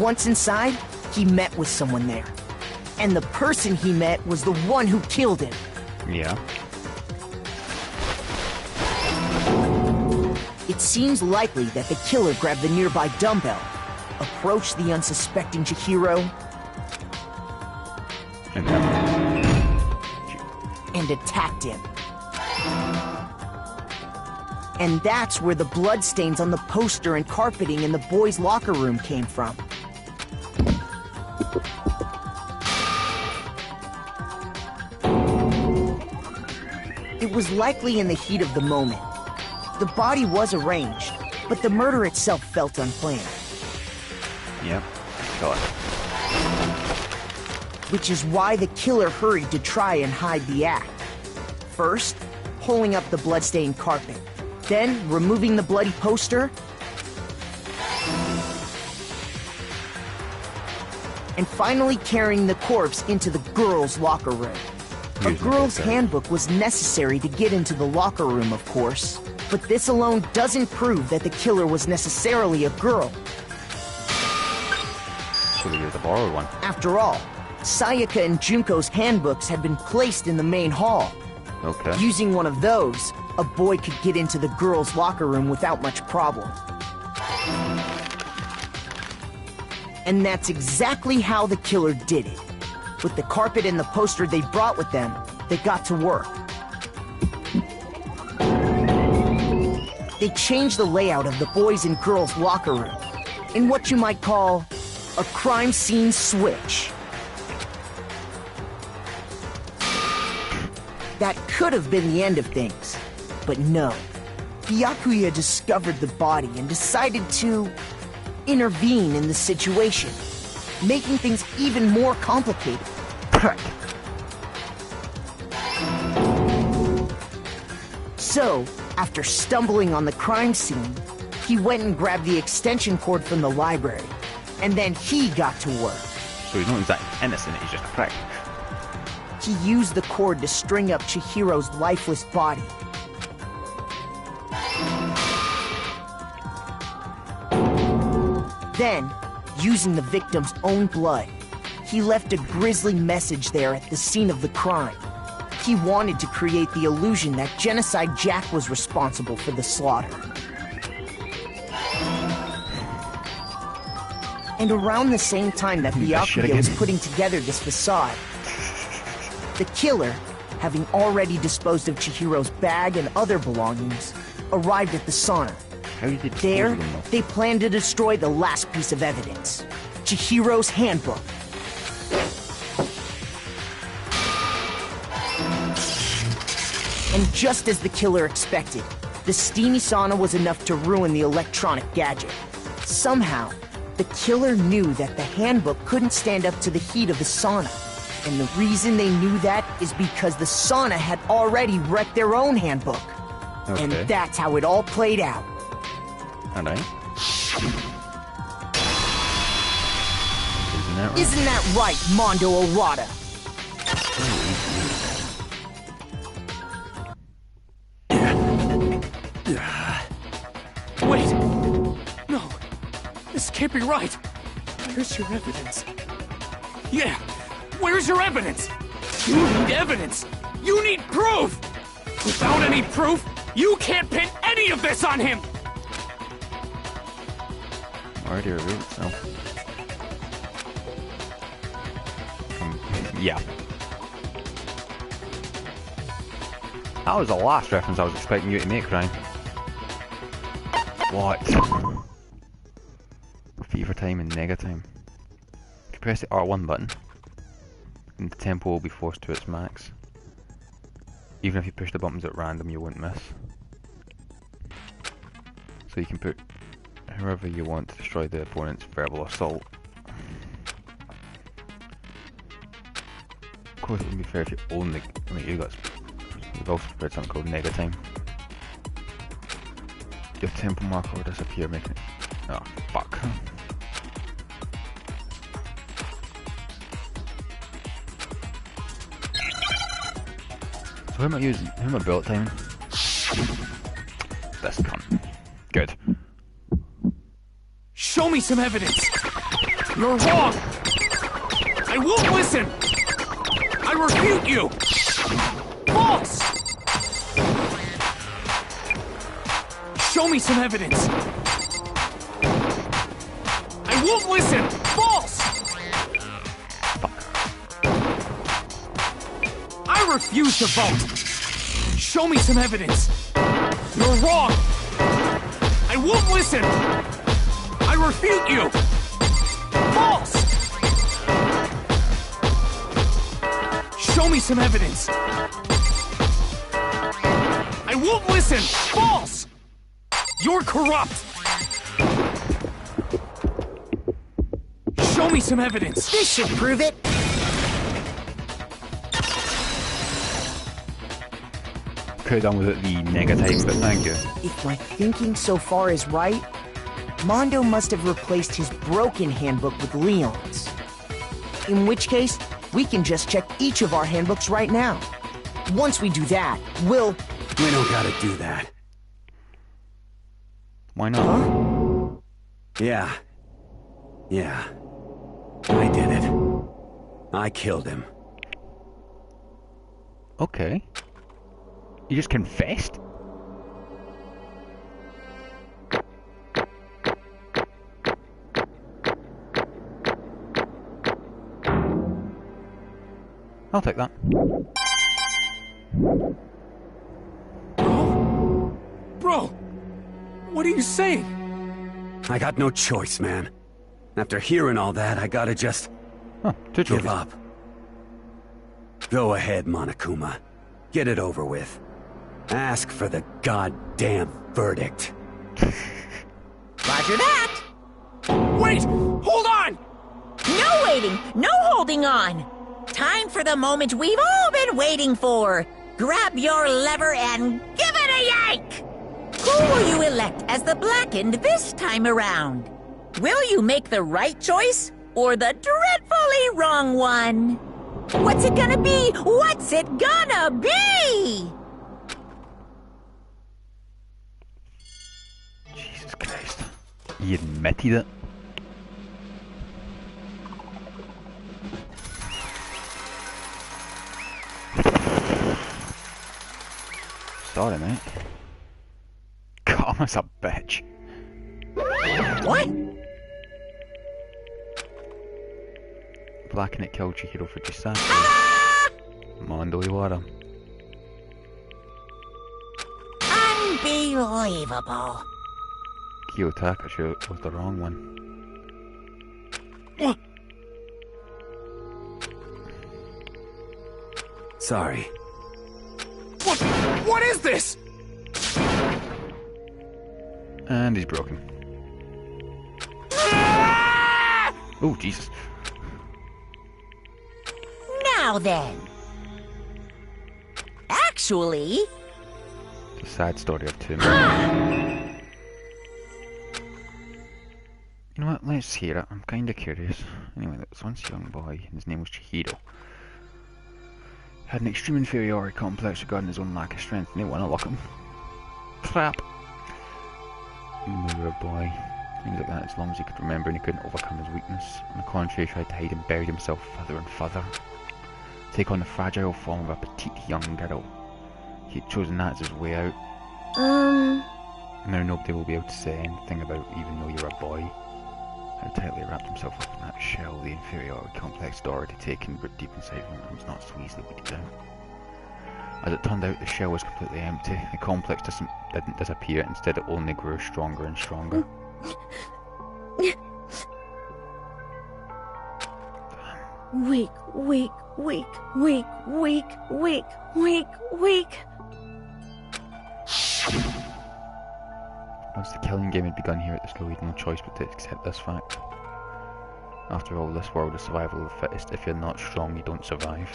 Once inside, he met with someone there. And the person he met was the one who killed him. Yeah. It seems likely that the killer grabbed the nearby dumbbell, approached the unsuspecting Chihiro, and attacked him. And that's where the bloodstains on the poster and carpeting in the boys' locker room came from. It was likely in the heat of the moment. The body was arranged, but the murder itself felt unplanned. Yep. Got it. Which is why the killer hurried to try and hide the act. First, pulling up the bloodstained carpet, then removing the bloody poster, and finally carrying the corpse into the girls' locker room. A girl's handbook was necessary to get into the locker room, of course, but this alone doesn't prove that the killer was necessarily a girl. So they used a borrowed one. After all, Sayaka and Junko's handbooks had been placed in the main hall. Okay. Using one of those, a boy could get into the girls' locker room without much problem. And that's exactly how the killer did it. With the carpet and the poster they brought with them, they got to work. They changed the layout of the boys' and girls' locker room in what you might call a crime scene switch. That could have been the end of things, but no. Byakuya discovered the body and decided to intervene in the situation, making things even more complicated. So, after stumbling on the crime scene, he went and grabbed the extension cord from the library, and then he got to work. So he's not exactly innocent, he's just a prick. He used the cord to string up Chihiro's lifeless body. Then, using the victim's own blood, he left a grisly message there at the scene of the crime. He wanted to create the illusion that Genocide Jack was responsible for the slaughter. And around the same time that Byakuya was putting together this facade, the killer, having already disposed of Chihiro's bag and other belongings, arrived at the sauna. There, they planned to destroy the last piece of evidence, Chihiro's handbook. And just as the killer expected, the steamy sauna was enough to ruin the electronic gadget. Somehow, the killer knew that the handbook couldn't stand up to the heat of the sauna. And the reason they knew that is because the sauna had already wrecked their own handbook. Okay. And that's how it all played out. Alright. Isn't that right, Mondo Orada? Wait! No, this can't be right. Where's your evidence? Yeah, where's your evidence? You need evidence! You need proof! Without any proof, You can't pin any of this on him! Already revealed itself. Yeah. That was the last reference I was expecting you to make, Ryan. What? Fever time and nega time. If you press the R1 button, and the tempo will be forced to its max. Even if you push the buttons at random, you won't miss. So you can put whoever you want to destroy the opponent's verbal assault. Of course, it wouldn't be fair if you only. I mean, you've also prepared something called nega time. Your tempo marker will disappear, making it. Oh, fuck. So who am I using? Who am I bullet timing? This cunt. Good. Show me some evidence! You're wrong! I won't listen! I refute you! False! Show me some evidence! I won't listen! False! I refuse to vote! Show me some evidence! You're wrong! I won't listen! I refute you! False! Show me some evidence! I won't listen! False! You're corrupt! Show me some evidence! This should prove it! Could have done with it the negative, but thank you. If my thinking so far is right, Mondo must have replaced his broken handbook with Leon's. In which case, we can just check each of our handbooks right now. Once we do that, we'll... We don't gotta do that. Why not? Huh? Yeah. I did it. I killed him. Okay. You just confessed? I'll take that. Bro! What are you saying? I got no choice, man. After hearing all that, I gotta just... give up. Go ahead, Monokuma. Get it over with. Ask for the goddamn verdict. Roger that! Wait! Hold on! No waiting! No holding on! Time for the moment we've all been waiting for! Grab your lever and give it a yank! Who will you elect as the Blackened this time around? Will you make the right choice or the dreadfully wrong one? What's it gonna be? What's it gonna be? Jesus Christ. He admitted it. Sorry, mate. Karma's a bitch. What? Blacken it killed Chihiro for Jisaki. Mondo Iwata. Unbelievable. Kiyotaka was the wrong one. Sorry. What is this? And he's broken. Oh, Jesus. Now then. Actually... It's a sad story of two men. You know what, let's hear it. I'm kinda curious. Anyway, there was once a young boy, and his name was Chihiro. Had an extreme inferiority complex regarding his own lack of strength, and they want to lock him. Crap. Mirror boy. Things like that as long as he could remember, and he couldn't overcome his weakness. On the contrary, he tried to hide and buried himself further and further. Take on the fragile form of a petite young girl. He had chosen that as his way out. Now nobody will be able to say anything about even though you're a boy. How tightly wrapped himself up in that shell, the inferiority complex had already taken root deep inside him, and was not so easily weeded out. As it turned out, the shell was completely empty. The complex didn't disappear, instead it only grew stronger and stronger. Weak, weak, weak, weak, weak, weak, weak, weak. Once the killing game had begun here at the school, he had no choice but to accept this fact. After all, this world is survival of the fittest. If you're not strong, you don't survive.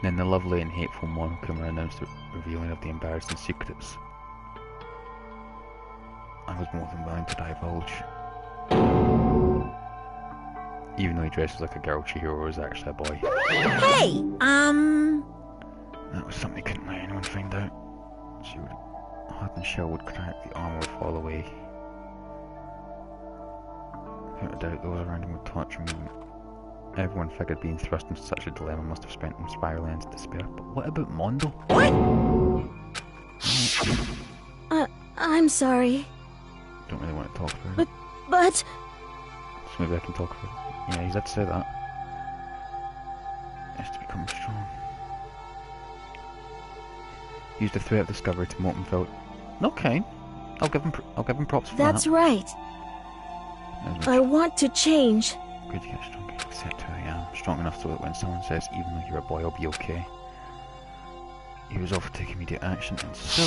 Then the lovely and hateful Monokuma announced the revealing of the embarrassing secrets. I was more than willing to divulge. Even though he dresses like a girl, Chihiro was actually a boy. Hey, That was something he couldn't let anyone find out. She would... hardened shell would crack, the armor would fall away. Without a doubt, those around him would torture him. Everyone figured being thrust into such a dilemma must have spent him spiraling into despair. But what about Mondo? What? I'm sorry. Don't really want to talk about it. But... So maybe I can talk about it. Yeah, he's had to say that. He has to become strong. He used the threat of discovery to mock him felt. Okay, I'll give him props for that. That's right. I want to change. Good, you get stronger. Accept who I am. Strong enough so that when someone says, even though you're a boy, I'll be okay. He was off to take immediate action, and so...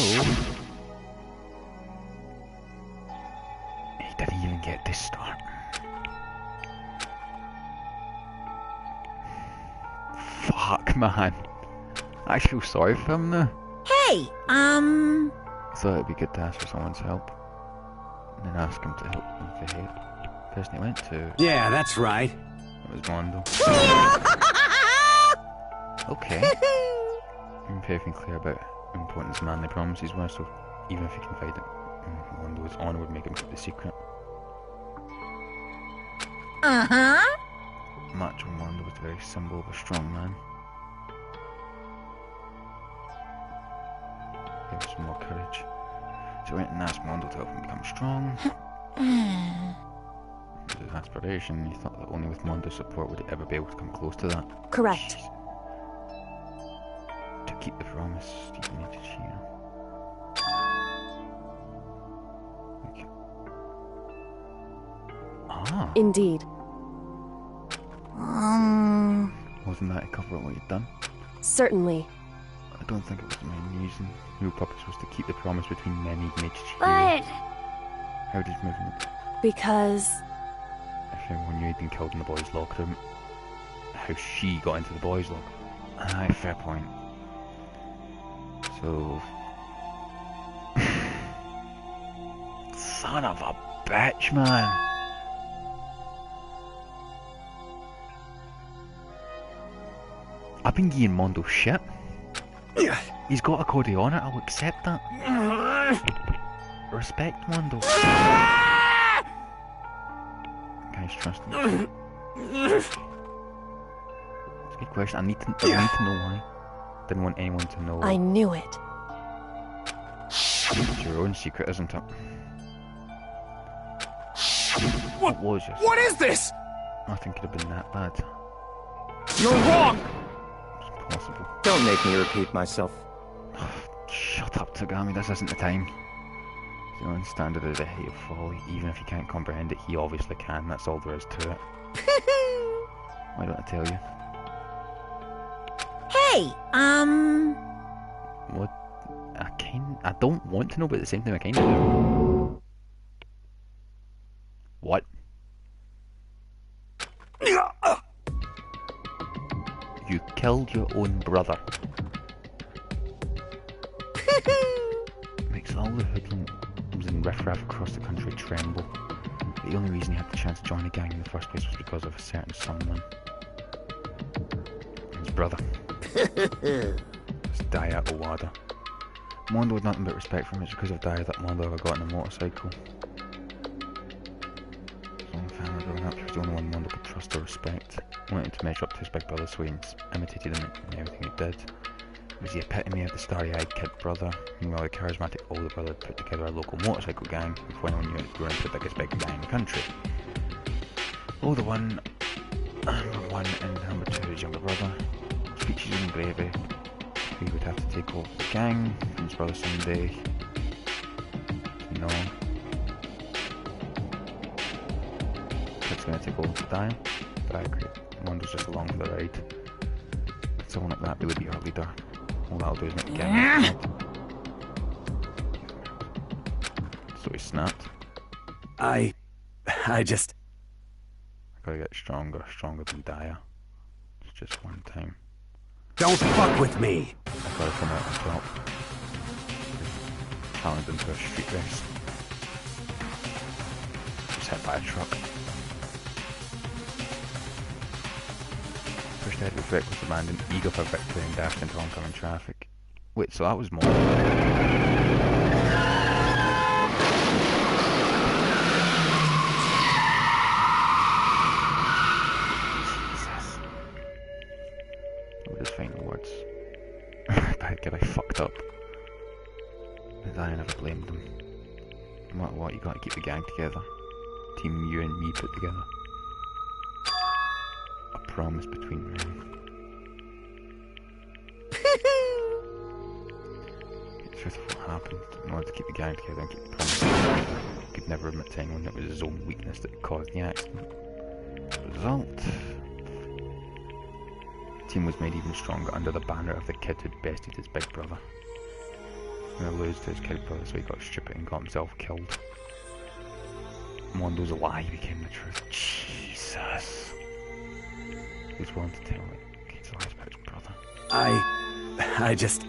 he didn't even get to start. Fuck, man. I feel sorry for him now. Hey, I thought it'd be good to ask for someone's help. And then ask him to help him with the head. The person he went to... Yeah, that's right. It was Mondo. Okay. I'm perfectly clear about how important his manly promises were, so even if he confided Mondo's honor would make him keep the secret. uh-huh. Macho Mondo was the very symbol of a strong man. Give him some more courage. So he went and asked Mondo to help him become strong. It was his aspiration. He thought that only with Mondo's support would he ever be able to come close to that. Correct. Jeez. To keep the promise, Stephen needed Chihiro. Ah. Indeed. Wasn't that to cover up what you'd done? Certainly. I don't think it was the main reason. The real purpose was to keep the promise between men he'd made to Chihiro. But... How did you move in the... Because... If everyone knew he'd been killed in the boys' locker room, how she got into the boys' locker. Aye, fair point. So... Son of a bitch, man! I've been giving Mondo shit. He's got a code of honour, I'll accept that. Respect Mondo. Guys, trust him. It's a good question. I need to know why. Didn't want anyone to know. I knew it. It's your own secret, isn't it? What was it? What is this? Nothing could have been that bad. You're wrong! It's possible. Don't make me repeat myself. Shut up, Tagami, this isn't the time. The own standard is a height of folly. Even if you can't comprehend it, he obviously can. That's all there is to it. Why don't I tell you? Hey, What? I don't want to know, but at the same time I kinda do. What? You killed your own brother. Makes all the hoodlums and riffraff across the country tremble. The only reason he had the chance to join a gang in the first place was because of a certain someone. His brother. It's Daya Owada. Mondo had nothing but respect for him. It's because of Daya that Mondo ever got on a motorcycle. His own family growing up, he was the only one Mondo could trust or respect. Wanted to measure up to his big brother, so he imitated him in everything he did. was the epitome of the starry-eyed kid brother. Meanwhile, the charismatic older brother put together a local motorcycle gang before anyone knew it had grown into the biggest big gang in the country. Older one, number one, and number two, his younger brother. Speeches and gravy. He would have to take over the gang from his brother someday. No. Kid's gonna take over to die. But I agree. Mondo's just along for the ride. Could someone like that really be our leader? All that'll do is make the gang mad. So he snapped. I just... I gotta get stronger than Daya. It's just one time. Don't fuck with me! I gotta come out on top. Challenge him to a street race. Just hit by a truck. Pushed ahead with reckless abandon, eager for victory and dashed into oncoming traffic. Wait, so that was more. Jesus. What were his final words? Bad kid, I fucked up. And I never blamed them. No matter what, you gotta keep the gang together. Team you and me put together. A promise between men. It's just what happened. In order to keep the gang together and keep the promise, he could never admit to anyone that it was his own weakness that caused the accident. Result. The team was made even stronger under the banner of the kid who'd bested his big brother. He was gonna lose to his kid brother, so he got stupid and got himself killed. Mondo's lie became the truth. Jesus. He was willing to tell Kate's lies about his brother. I just...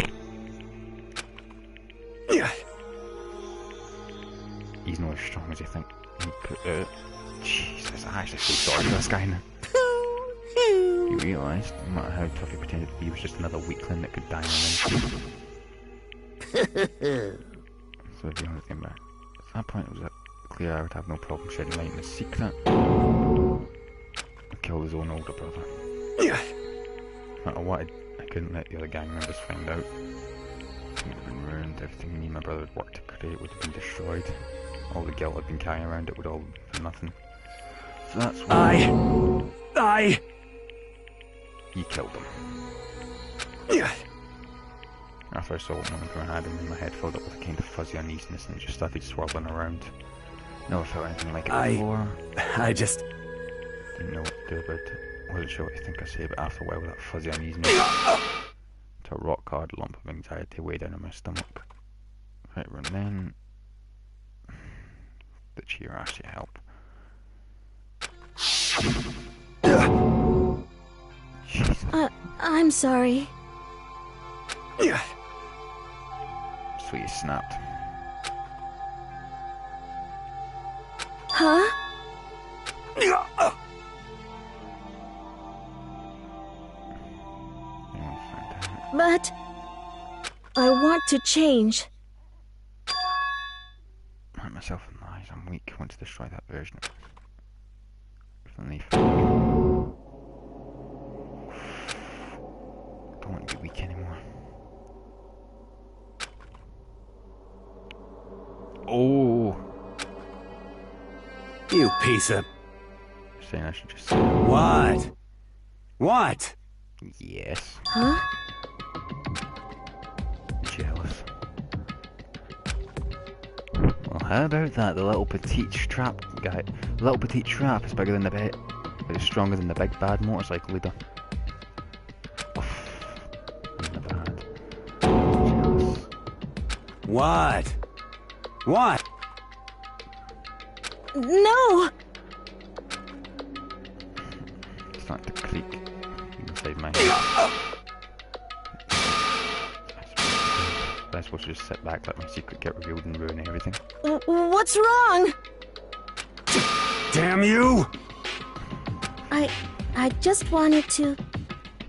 He's not as strong as you think. Jesus, I actually feel sorry for this guy now. He realised, no matter how tough he pretended to be, he was just another weakling that could die in an instant. So the only thing back. At that point it was clear I would have no problem shedding light on his secret. He killed his own older brother. No matter what, I couldn't let the other gang members find out. It would have been ruined. Everything me and my brother had worked to create would have been destroyed. All the guilt I'd been carrying around it would all be for nothing. So that's why... You killed him. After I saw what Monica had him, my head filled up with a kind of fuzzy uneasiness and it just started swirling around. Never felt anything like it before. I just... Didn't know what to do about it. Wasn't sure what to think or say, but after a while with that fuzzy uneasiness, to a rock-hard lump of anxiety way down in my stomach. Right around then... Did Chihiro actually help? I'm sorry. So you snapped. Huh? But... I want to change. Hurt myself in the eyes, I'm weak. I want to destroy that version of me. Don't want to be weak anymore. Oh! You piece of... You're saying I should just say... What? What? Yes. Huh? Jealous. Well, how about that? The little petite trap guy. The little petite trap is bigger than the bet, but it's stronger than the big bad motorcycle leader. Never had. Jealous. What? What? No! It's starting to creak inside my head. I suppose to just sit back, let my secret get revealed and ruin everything. What's wrong? Damn you! I just wanted to...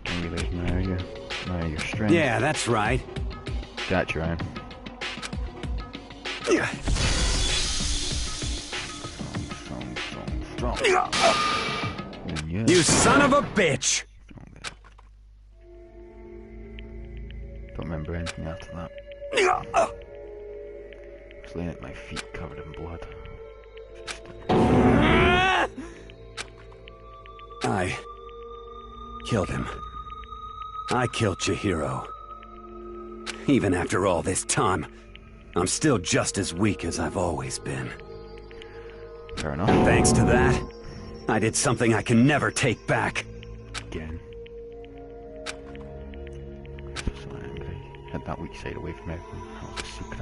Can we admire your strength? Yeah, that's right. That's right. Strong. You son of a bitch! don't remember anything after that. Just laying at my feet covered in blood. I killed him. I killed Chihiro. Even after all this time, I'm still just as weak as I've always been. Fair enough. And thanks to that, I did something I can never take back. Again. So angry. Had that weak side away from everyone. That was a secret.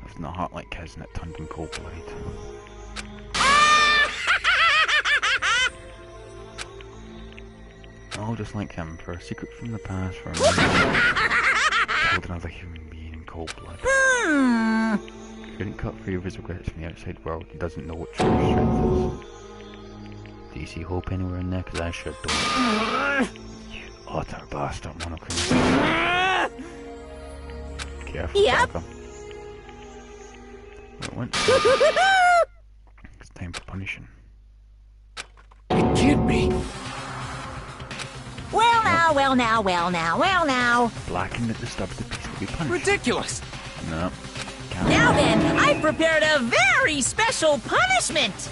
Left in a heart like his and it turned him cold blooded. All just like him, for a secret from the past, for a moment. Killed another human being in cold blood. He couldn't cut free of his regrets from the outside world. He doesn't know what true strength is. Do you see hope anywhere in there? Because I sure don't. You utter bastard, Monokuma. Careful, Yep. Wait, it's time for punishing. It can't be. Well now, well now, well now, well now. Blackened at the stub of the piece will be punished. Ridiculous. No. Now then, I've prepared a very special punishment.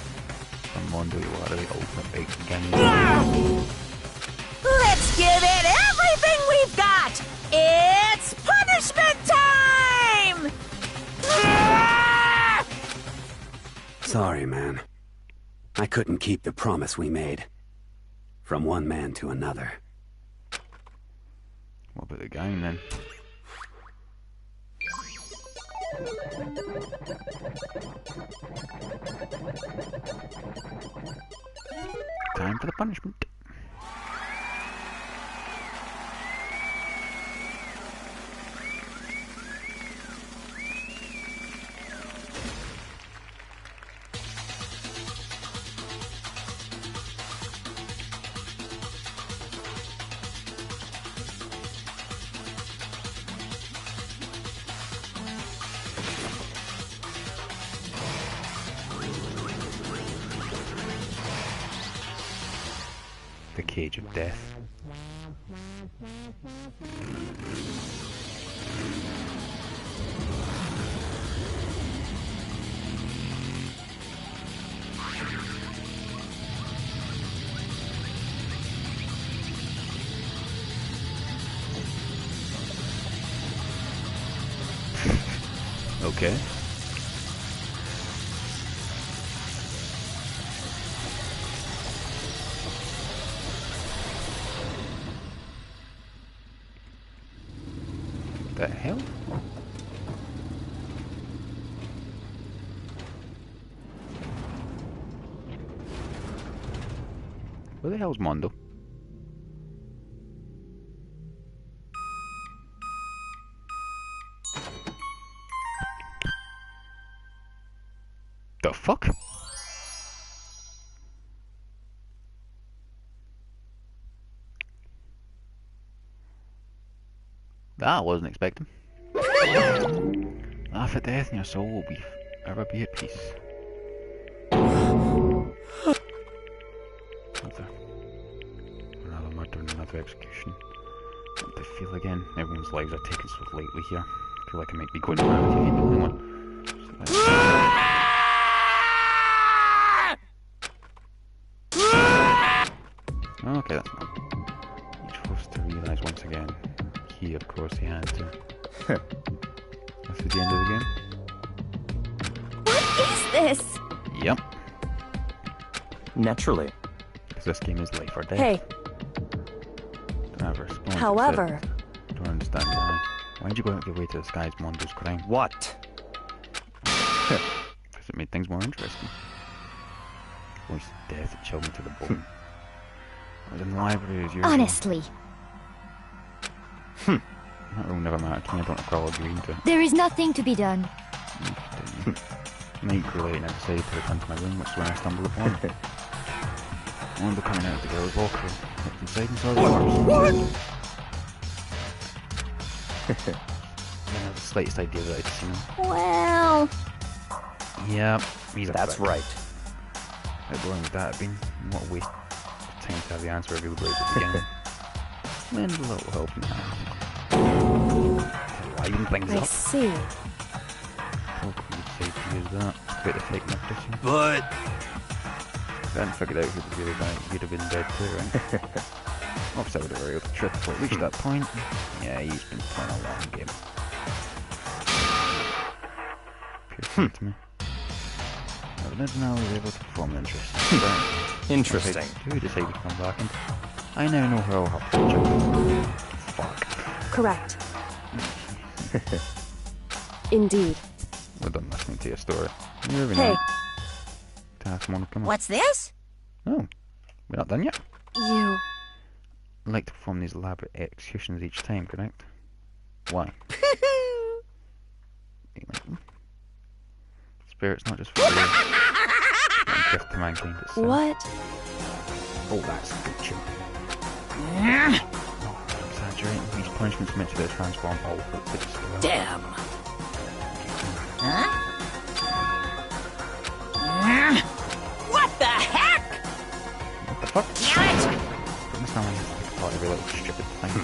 Come on, do you are the ultimate bacon candy. Let's give it everything we've got. It's punishment time! Sorry, man. I couldn't keep the promise we made. From one man to another. What about the gang then? Time for the punishment. The cage of death. Okay. The hell? Where the hell's Mondo? The fuck? That I wasn't expecting. Laugh at death and your soul will be ever be at peace. Another murder and another execution. What do I feel again? Everyone's lives are taken so lightly here. I feel like I might be going mad if you ain't the only one. Okay, that's not. Each forced to realise once again. He, of course, he had to. That's the end of the game. What is this? Yep. Naturally. Because this game is life or death. Hey. Don't have a response. However. Don't understand why. Why'd you go out of your way to disguise Mondo's crime? What? Because it made things more interesting. Voice death that chilled me to the bone. I was in the library as usual. Honestly. That rule never mattered to me. I don't recall agreeing to it. There is nothing to be done. Night grew late and I decided to return to my room, which is when I stumbled upon it. Mondo coming out of the girls' locker room. Looked inside and saw the corpse. I didn't have the slightest idea that I'd seen him. Well... Yeah, he's a That's prick. right. How boring would that have been? What a waste of time to have the answer available at the beginning. Lend a little helping hand. things up. I see. Oh, you'd say to use that. Bit of fake notice. But... I hadn't figured out who the real guy, you'd have been dead too, right? Obviously I would have were able to trip before it reached that point. Yeah, he's been playing a long game. Appears to me. Now we're able to perform an interesting. Interesting. Who decided to come back and I now know where I'll have to check. Fuck. Correct. Indeed. We're done listening to your story. You're hey. What's this? Oh, we're not done yet. You. I like to perform these elaborate executions each time, correct? Why? Spirit's not just for you. It's a gift to mankind itself. What? Oh, that's a good tune. Oh, I'm exaggerating. These punishments meant to transform all hopeless despair. Damn. Huh? What the heck? What the fuck? Damn it! Goodness, now I thought every little stupid thing.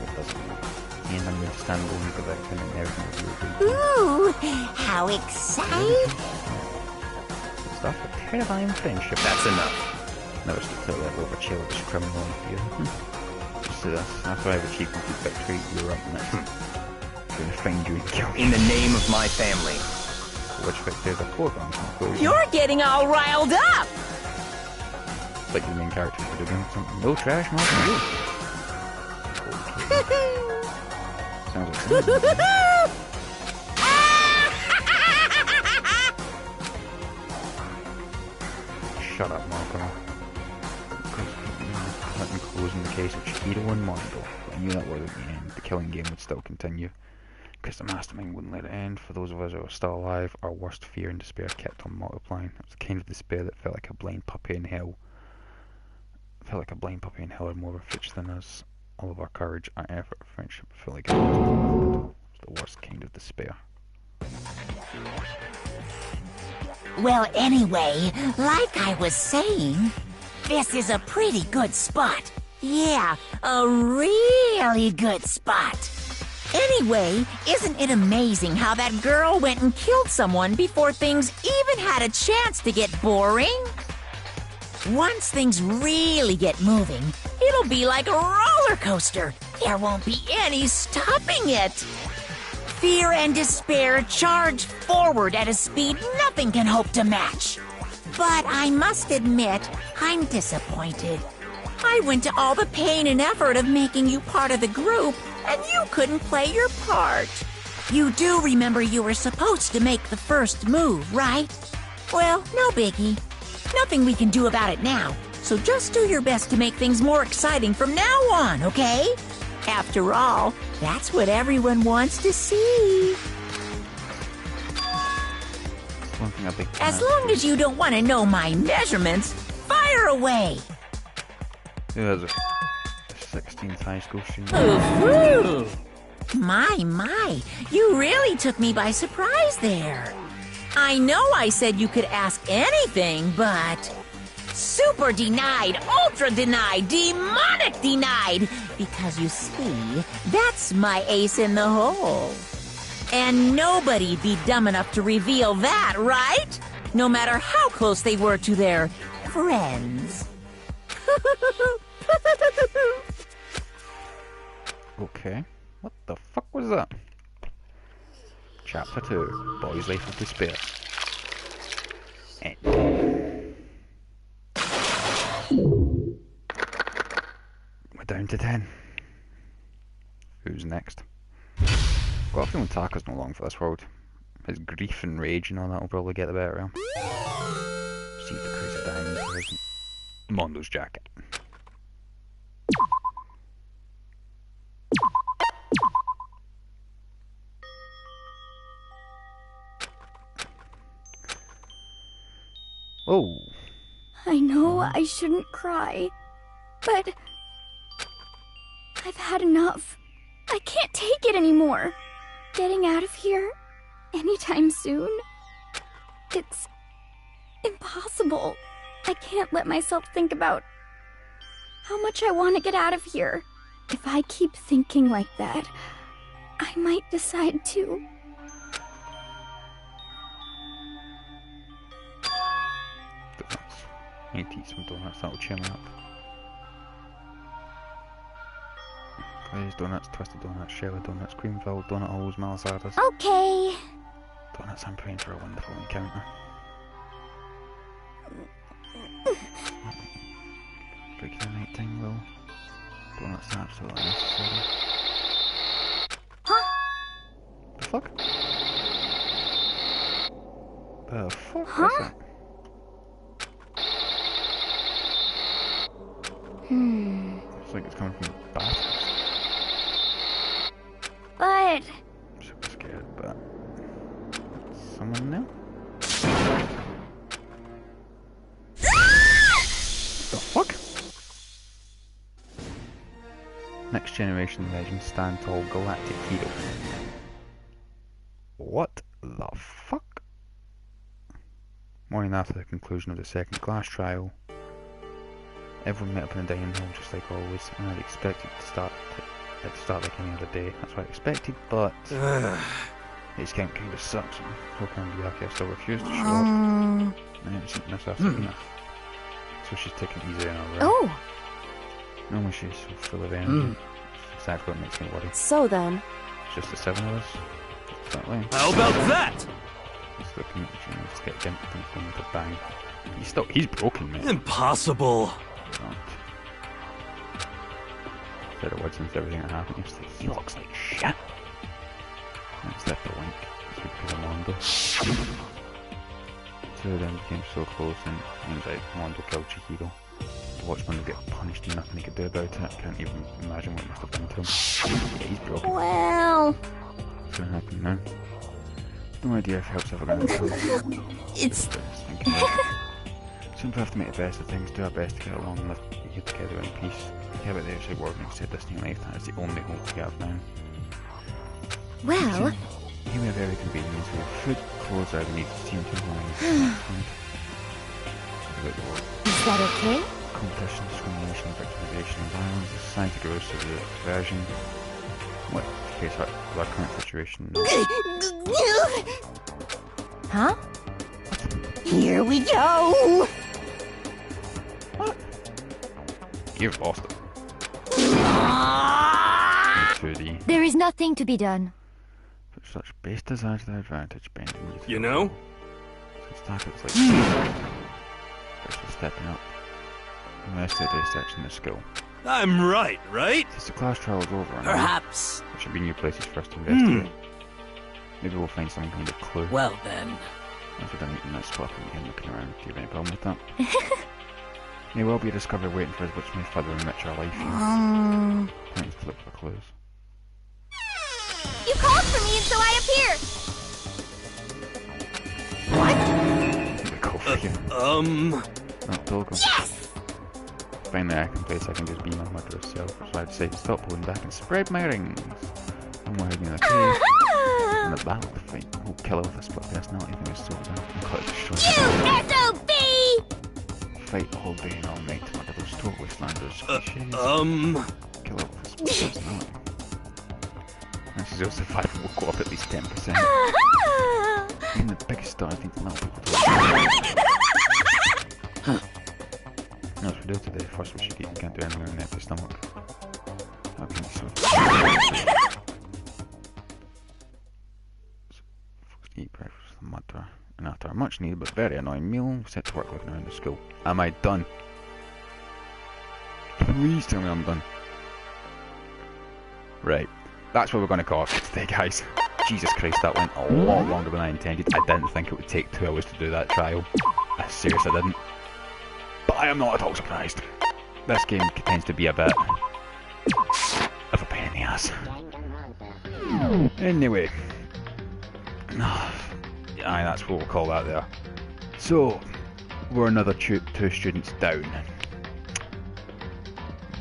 It doesn't matter. He and I'm going to stand alone for that and everything will be okay. Ooh, how exciting! Stuff a terrifying friendship. That's enough. Never stood to the level of a childish criminal in fear. Just do this. After I've achieved complete victory, you're up next. I'm going to find you and kill you. In the name of my family. Which victory is a foregone conclusion. You're getting all riled up! It's like the main character would have done something. No trash, no you. Sounds like something. Shut up, Marco. Cutting closing the case of Chihiro and Mondo. But I knew that wasn't the end. The killing game would still continue. Because the mastermind wouldn't let it end. For those of us who were still alive, our worst fear and despair kept on multiplying. It was the kind of despair that felt like a blind puppy in hell. Felt like a blind puppy in hell had more of a future than us. All of our courage, our effort, our friendship felt like it was the worst kind of despair. Well, anyway, like I was saying, this is a pretty good spot. Yeah, a really good spot. Anyway, isn't it amazing how that girl went and killed someone before things even had a chance to get boring? Once things really get moving, it'll be like a roller coaster. There won't be any stopping it. Fear and despair charge forward at a speed nothing can hope to match. But I must admit, I'm disappointed. I went to all the pain and effort of making you part of the group, and you couldn't play your part. You do remember you were supposed to make the first move, right? Well, no biggie. Nothing we can do about it now, so just do your best to make things more exciting from now on, okay? After all, that's what everyone wants to see. One thing I think as long as you don't want to know my measurements, fire away! Who has a 16th high school student? Ooh. My, you really took me by surprise there. I know I said you could ask anything, but... super denied, ultra denied, demonic denied! Because you see, that's my ace in the hole. And nobody'd be dumb enough to reveal that, right? No matter how close they were to their friends. Okay. What the fuck was that? Chapter 2. Boy's Life of Despair. End. We're down to 10. Who's next? Got a feeling Taka's no long for this world. His grief and rage and all that will probably get the better of him. See if the crazy diamond for Mondo's jacket. Oh. I know I shouldn't cry, but I've had enough. I can't take it anymore. Getting out of here anytime soon, it's impossible. I can't let myself think about how much I want to get out of here. If I keep thinking like that, I might decide to. Donuts. I need to eat some donuts, that'll cheer me up. Glazed donuts, twisted donuts, shelly donuts, cream filled donut holes, malasadas. Okay. Donuts, I'm praying for a wonderful encounter. Breaking the night thing, Will. Donuts are absolutely necessary. Huh? The fuck? The fuck huh? is that? It's like it's coming from the bathroom. But... I'm super scared, but... Someone there? The fuck? Next generation legend stand tall galactic hero. What the fuck? Morning after the conclusion of the second class trial, everyone met up in the dining hall just like always, and I'd expected to start like any other day. That's what I expected, but this camp kind of sucks. And Hoka and Byakuya still refused to show up. And I haven't seen this after dinner. So she's taking it easy on her room. Oh! Normally she's so full of energy. That's exactly what makes me worry. So then... It's just the seven of us. It's that way. How about that? He's looking at you, let's get Gimp going with a bang. He's broken, man. Impossible. Said it would since everything that happened yesterday. He looks like shit. Let's let the wink. It's because of Mondo. Two of them became so close, and it was like Mondo killed Chihiro. To watch Mondo get punished and nothing he could do about it. I can't even imagine what must have done to him. Yeah, he's broken. Well... What's going to happen now? No idea if help's ever going to improve. It's... Simply have to make the best of things, do our best to get along and live here together in peace. Care about the outside world and accept this new life, that is the only hope we have now. Well... Here we have every convenience, we have food, clothes, our needs, team to wines, Is that okay? competition, discrimination, victimization, and violence, the society grows to the version. What face our current situation? Huh? Here we go! What? You've lost it. 2D. There is nothing to be done. But such base desires their advantage, bending you know? Since targets like especially stepping up. And the rest of the day searching the skill. I'm right? Since the class trial is over, Perhaps. There should be new places for us to investigate. Maybe we'll find some kind of clue. Well then. If we're done eating that spot and begin looking around, do you have any problem with that? May well be a discovery waiting for us which may further enrich our life. Time to look for clues. You called for me and so I appeared! We call for you. Not Togo. Yes! Finally I can place I can just be my murderous self, so I'd say stop pulling back and spread my rings. I'm hiding in the cave. In the battle to fight. We'll kill off a split personality thing is so bad. And cut it to You SOB! Fight all day and all night to murder those totally slanderous cliches. Kill off a split personality. And she's also 5 will go up at least 10%. Even the biggest stars think little people don't. As we do today, first we should eat and can't do anything on an empty stomach. How can we so? Eat breakfast with mother, and after a much needed but very annoying meal, we set to work looking around the school. Am I done? Please tell me I'm done. Right, that's what we're going to call it today, guys. Jesus Christ, that went a lot longer than I intended. I didn't think it would take 2 hours to do that trial. I seriously didn't. But I am not at all surprised. This game tends to be a bit of a pain in the ass. Anyway. Aye, that's what we'll call that there. So, we're another 2 students down.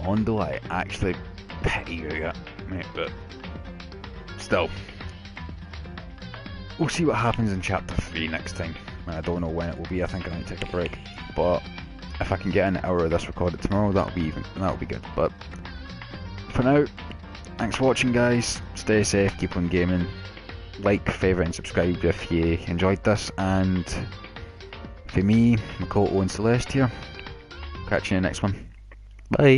Mondo, I actually pity you, mate, but still. We'll see what happens in chapter 3 next time. I don't know when it will be, I think I might take a break. But if I can get an hour of this recorded tomorrow, that'll be good. But for now, thanks for watching, guys. Stay safe, keep on gaming. Like, favourite and subscribe if you enjoyed this, and for me, Makoto and Celeste here, catch you in the next one. Bye.